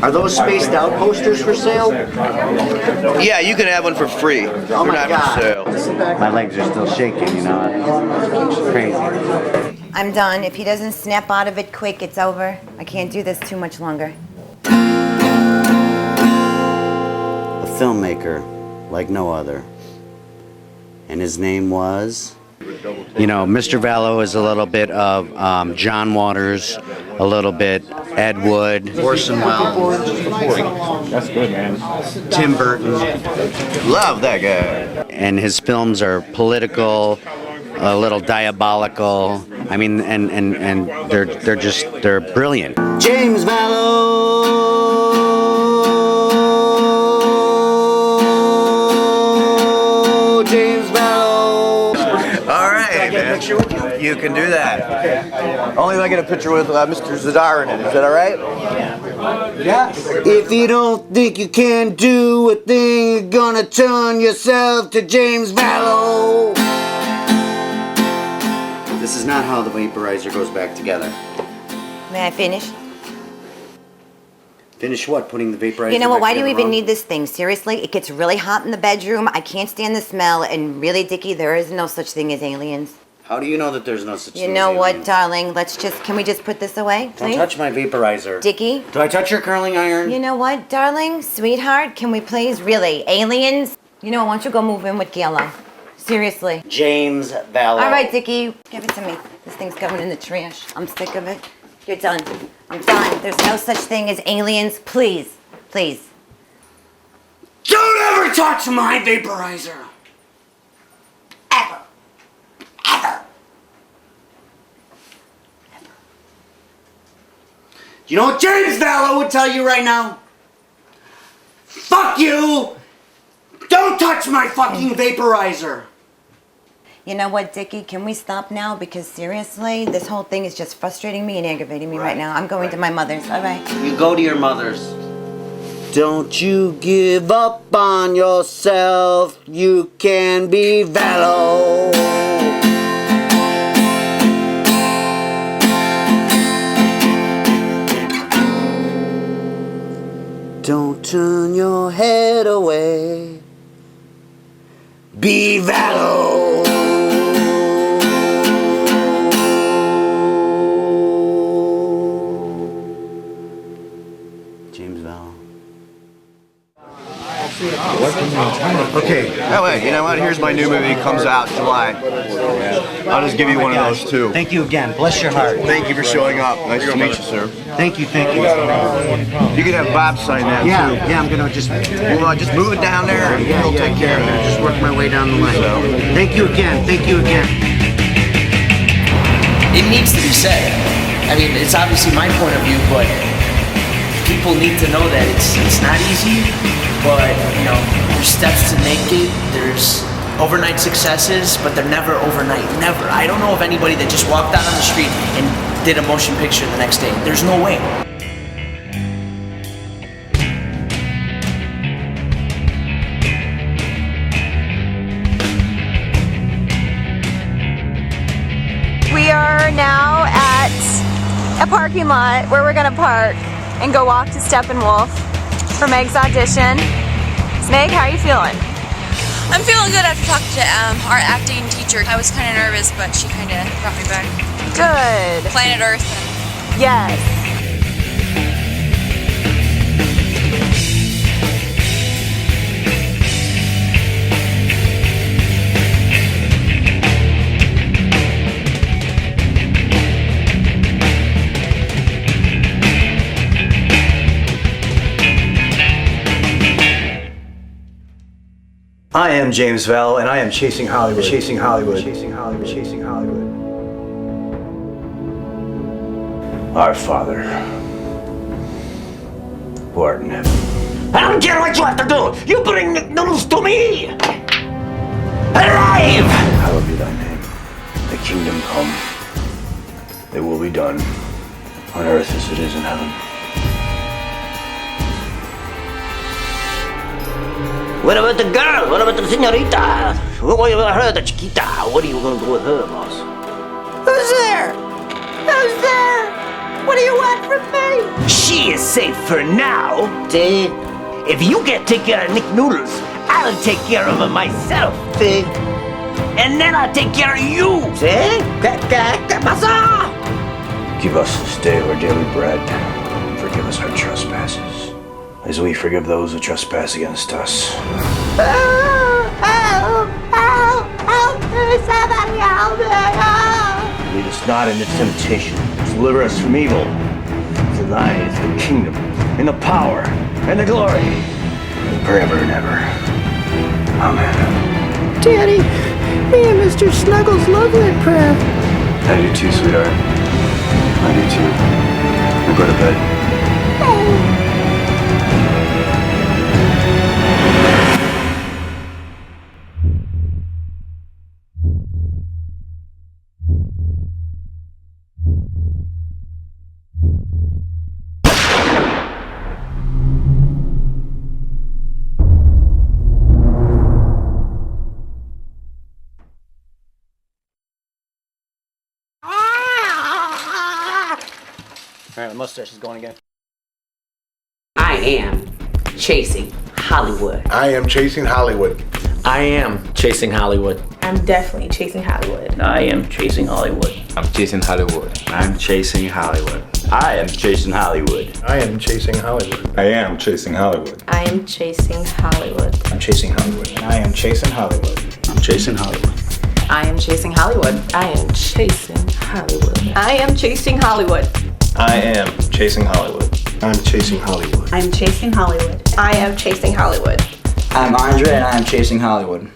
Are those spaced out posters for sale? Yeah, you can have one for free. Oh my God. My legs are still shaking, you know. It's crazy. I'm done. If he doesn't snap out of it quick, it's over. I can't do this too much longer. A filmmaker like no other. And his name was... You know, Mr. Vallow is a little bit of John Waters, a little bit Ed Wood, Orson Welles. That's good, man. Tim Burton. Love that guy. And his films are political, a little diabolical. I mean, and they're brilliant. James Valow. James Valow. All right, man. You can do that. Only if I get a picture with Mr. Zadar in it. Is that all right? Yeah. If you don't think you can do a thing, you're gonna turn yourself to James Valow. This is not how the vaporizer goes back together. May I finish? Finish what? Putting the vaporizer You know what? back Why do you together even wrong? need this thing? Seriously? It gets really hot in the bedroom. I can't stand the smell. And really, Dickie, there is no such thing as aliens. How do you know that there's no such thing You as know what, aliens? darling? Can we just put this away, Don't please? touch my vaporizer. Dickie? Do I touch your curling iron? You know what, darling? Sweetheart, can we please? Really? Aliens? You know what? Why don't you go move in with Gila? Seriously. James Valow. All right, Dickie, give it to me. This thing's going in the trash. I'm sick of it. You're done. I'm done. There's no such thing as aliens. Please. Please. Don't ever touch my vaporizer! Ever. Ever. You know what James Valow would tell you right now? Fuck you! Don't touch my fucking vaporizer! You know what, Dickie? Can we stop now? Because seriously, this whole thing is just frustrating me and aggravating me right now. I'm going to my mother's. All right. You go to your mother's. Don't you give up on yourself. You can be Vallow. Don't turn your head away. Be Vallow. James Valow. Okay. Oh, wait, you know what? Here's my new movie. It comes out July. I'll just give you one of those, too. Thank you again. Bless your heart. Thank you for showing up. Nice to meet you, sir. Thank you, thank you. You can have Bob sign that, too. Yeah, I'm gonna just... Well, just move it down there, and he'll take care of it. Just work my way down the line. Thank you again. Thank you again. It needs to be said. I mean, it's obviously my point of view, but people people need to know that it's not easy, but you know, there's steps to make it. There's overnight successes, but they're never overnight. Never. I don't know of anybody that just walked out on the street and did a motion picture the next day. There's no way. We are now at a parking lot where we're gonna park and go walk to Steppenwolf for Meg's audition. Meg, how are you feeling? I'm feeling good after talking to our acting teacher. I was kind of nervous, but she kind of brought me back. Good. Planet Earth. Yes. I am James Valow, and I am chasing Hollywood, chasing Hollywood, chasing Hollywood, chasing Hollywood. Our Father, who art in heaven. I don't care what you have to do. You bring noodles to me. Alive! Hallowed be thy name. Thy kingdom come. It will be done on earth as it is in heaven. What about the girl? What about the señorita? What about her, the chiquita? What are you going to do with her, boss? Who's there? Who's there? What do you want from me? She is safe for now. See? If you can't take care of Nick Noodles, I'll take care of him myself. See? And then I'll take care of you. See? ¿Qué pasa? Give us this day our daily bread, and forgive us our trespasses, as we forgive those who trespass against us. Somebody help me! Lead us not into temptation, deliver us from evil. For thine is the kingdom, and the power, and the glory, forever and ever. Amen. Daddy, me and Mr. Snuggles love that prayer. I do too, sweetheart. I do too. Now go to bed. All right, my mustache is going again. I am chasing Hollywood. I am chasing Hollywood. I am chasing Hollywood. I'm definitely chasing Hollywood. I am chasing Hollywood. I'm chasing Hollywood. I'm chasing Hollywood. I am chasing Hollywood. I am chasing Hollywood. I am chasing Hollywood. I am chasing Hollywood. I'm chasing Hollywood. And I am chasing Hollywood. I'm chasing Hollywood. I am chasing Hollywood. I am chasing Hollywood. I am chasing Hollywood. I am chasing Hollywood. I'm chasing Hollywood. I'm chasing Hollywood. I am chasing Hollywood. I'm Andre, and I am chasing Hollywood.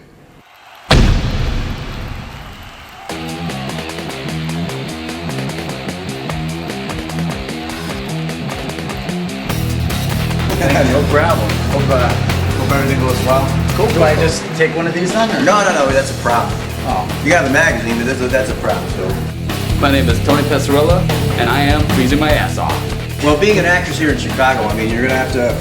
No problem. Hope everything goes well. Cool. Do I just take one of these then? Or? No, that's a prop. Oh. You got the magazine, but that's a prop, so. My name is Tony Passarella, and I am freezing my ass off. Well, being an actress here in Chicago, I mean, you're gonna have to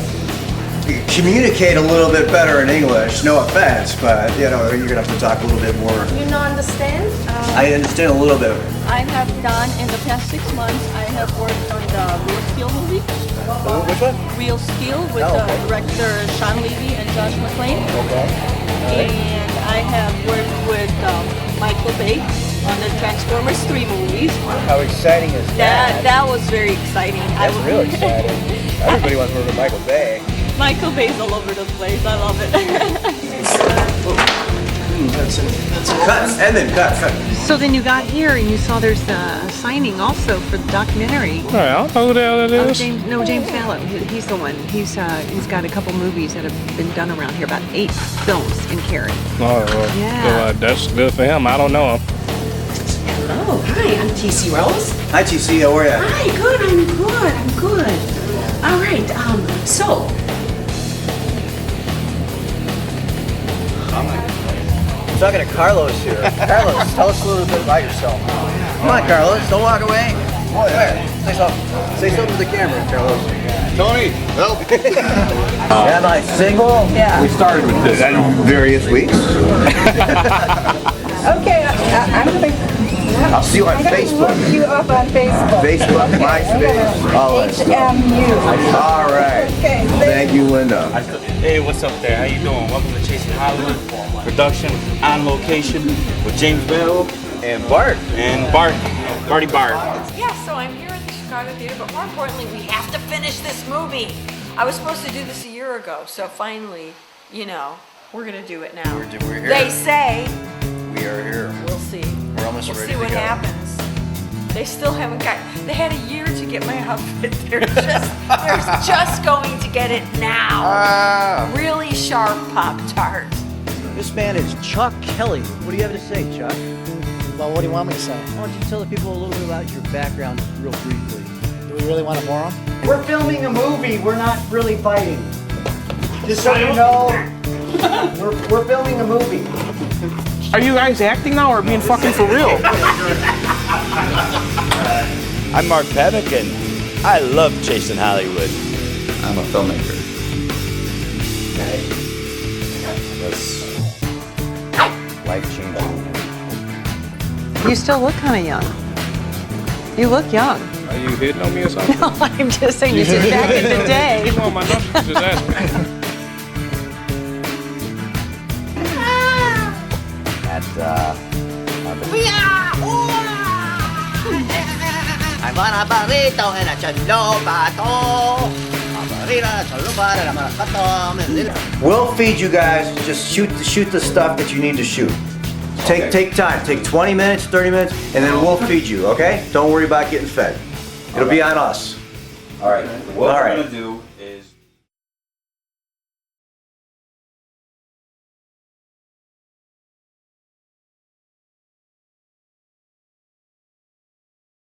communicate a little bit better in English. No offense, but you know, you're gonna have to talk a little bit more. You not understand? I understand a little bit. I have done in the past 6 months. I have worked on the Real Skill movie. Which one? Real Skill with director Sean Levy and Josh McClain. Okay. And I have worked with Michael Bay on the Transformers 3 movies. How exciting is that? That was very exciting. That's real exciting. Everybody wants to work with Michael Bay. Michael Bay's all over the place. I love it. That's a cut, and then cut. So then you got here and you saw there's a signing also for the documentary. All right, I don't know who the hell that is. James Valow. He's the one. He's got a couple movies that have been done around here, about 8 films in Cary. Oh, well, Yeah. that's good for him. I don't know him. Hello, hi, I'm TC Rose. Hi, TC, how are you? Hi, good, I'm good. All right, so. I'm talking to Carlos here. Carlos, tell us a little bit about yourself. Come on, Carlos, don't walk away. Say something. Say something to the camera, Carlos. Tony, help. Am I single? Yeah. We started with this various weeks. Okay, I'm gonna. I'll see you on Facebook. Look you up on Facebook. Facebook, MySpace, all that stuff. HMU. All right. Okay. Thank you, Linda. Hey, what's up there? How you doing? Welcome to Chasing Hollywood production on location with James Valow and Bart. Barty Bart. Yeah, so I'm here at the Chicago Theater, but more importantly, we have to finish this movie. I was supposed to do this a year ago, so finally, you know, we're gonna do it now. We're here. They say. We are here. We'll see. We're almost we'll ready see to what go. happens. They still haven't got. They had a year to get my outfit. They're just going to get it now. Really sharp Pop-Tart. This man is Chuck Kelly. What do you have to say, Chuck? Well, what do you want me to say? Why don't you tell the people a little bit about your background real briefly? Do we really want to bore them? We're filming a movie. We're not really fighting. Just so you know, we're filming a movie. Are you guys acting now or being fucking for real? I'm Mark Paddock and I love Chasing Hollywood. I'm a filmmaker. That's life-changing. You still look kind of young. You look young. Are you hitting on me or something? No, I'm just saying you sit back in the day. You want my number? Just ask me. I want a burrito and a chalobato. We'll feed you guys. Just shoot the stuff that you need to shoot. Take time. Take 20 minutes, 30 minutes, and then we'll feed you, okay? Don't worry about getting fed. It'll be on us. All right. What we're gonna do is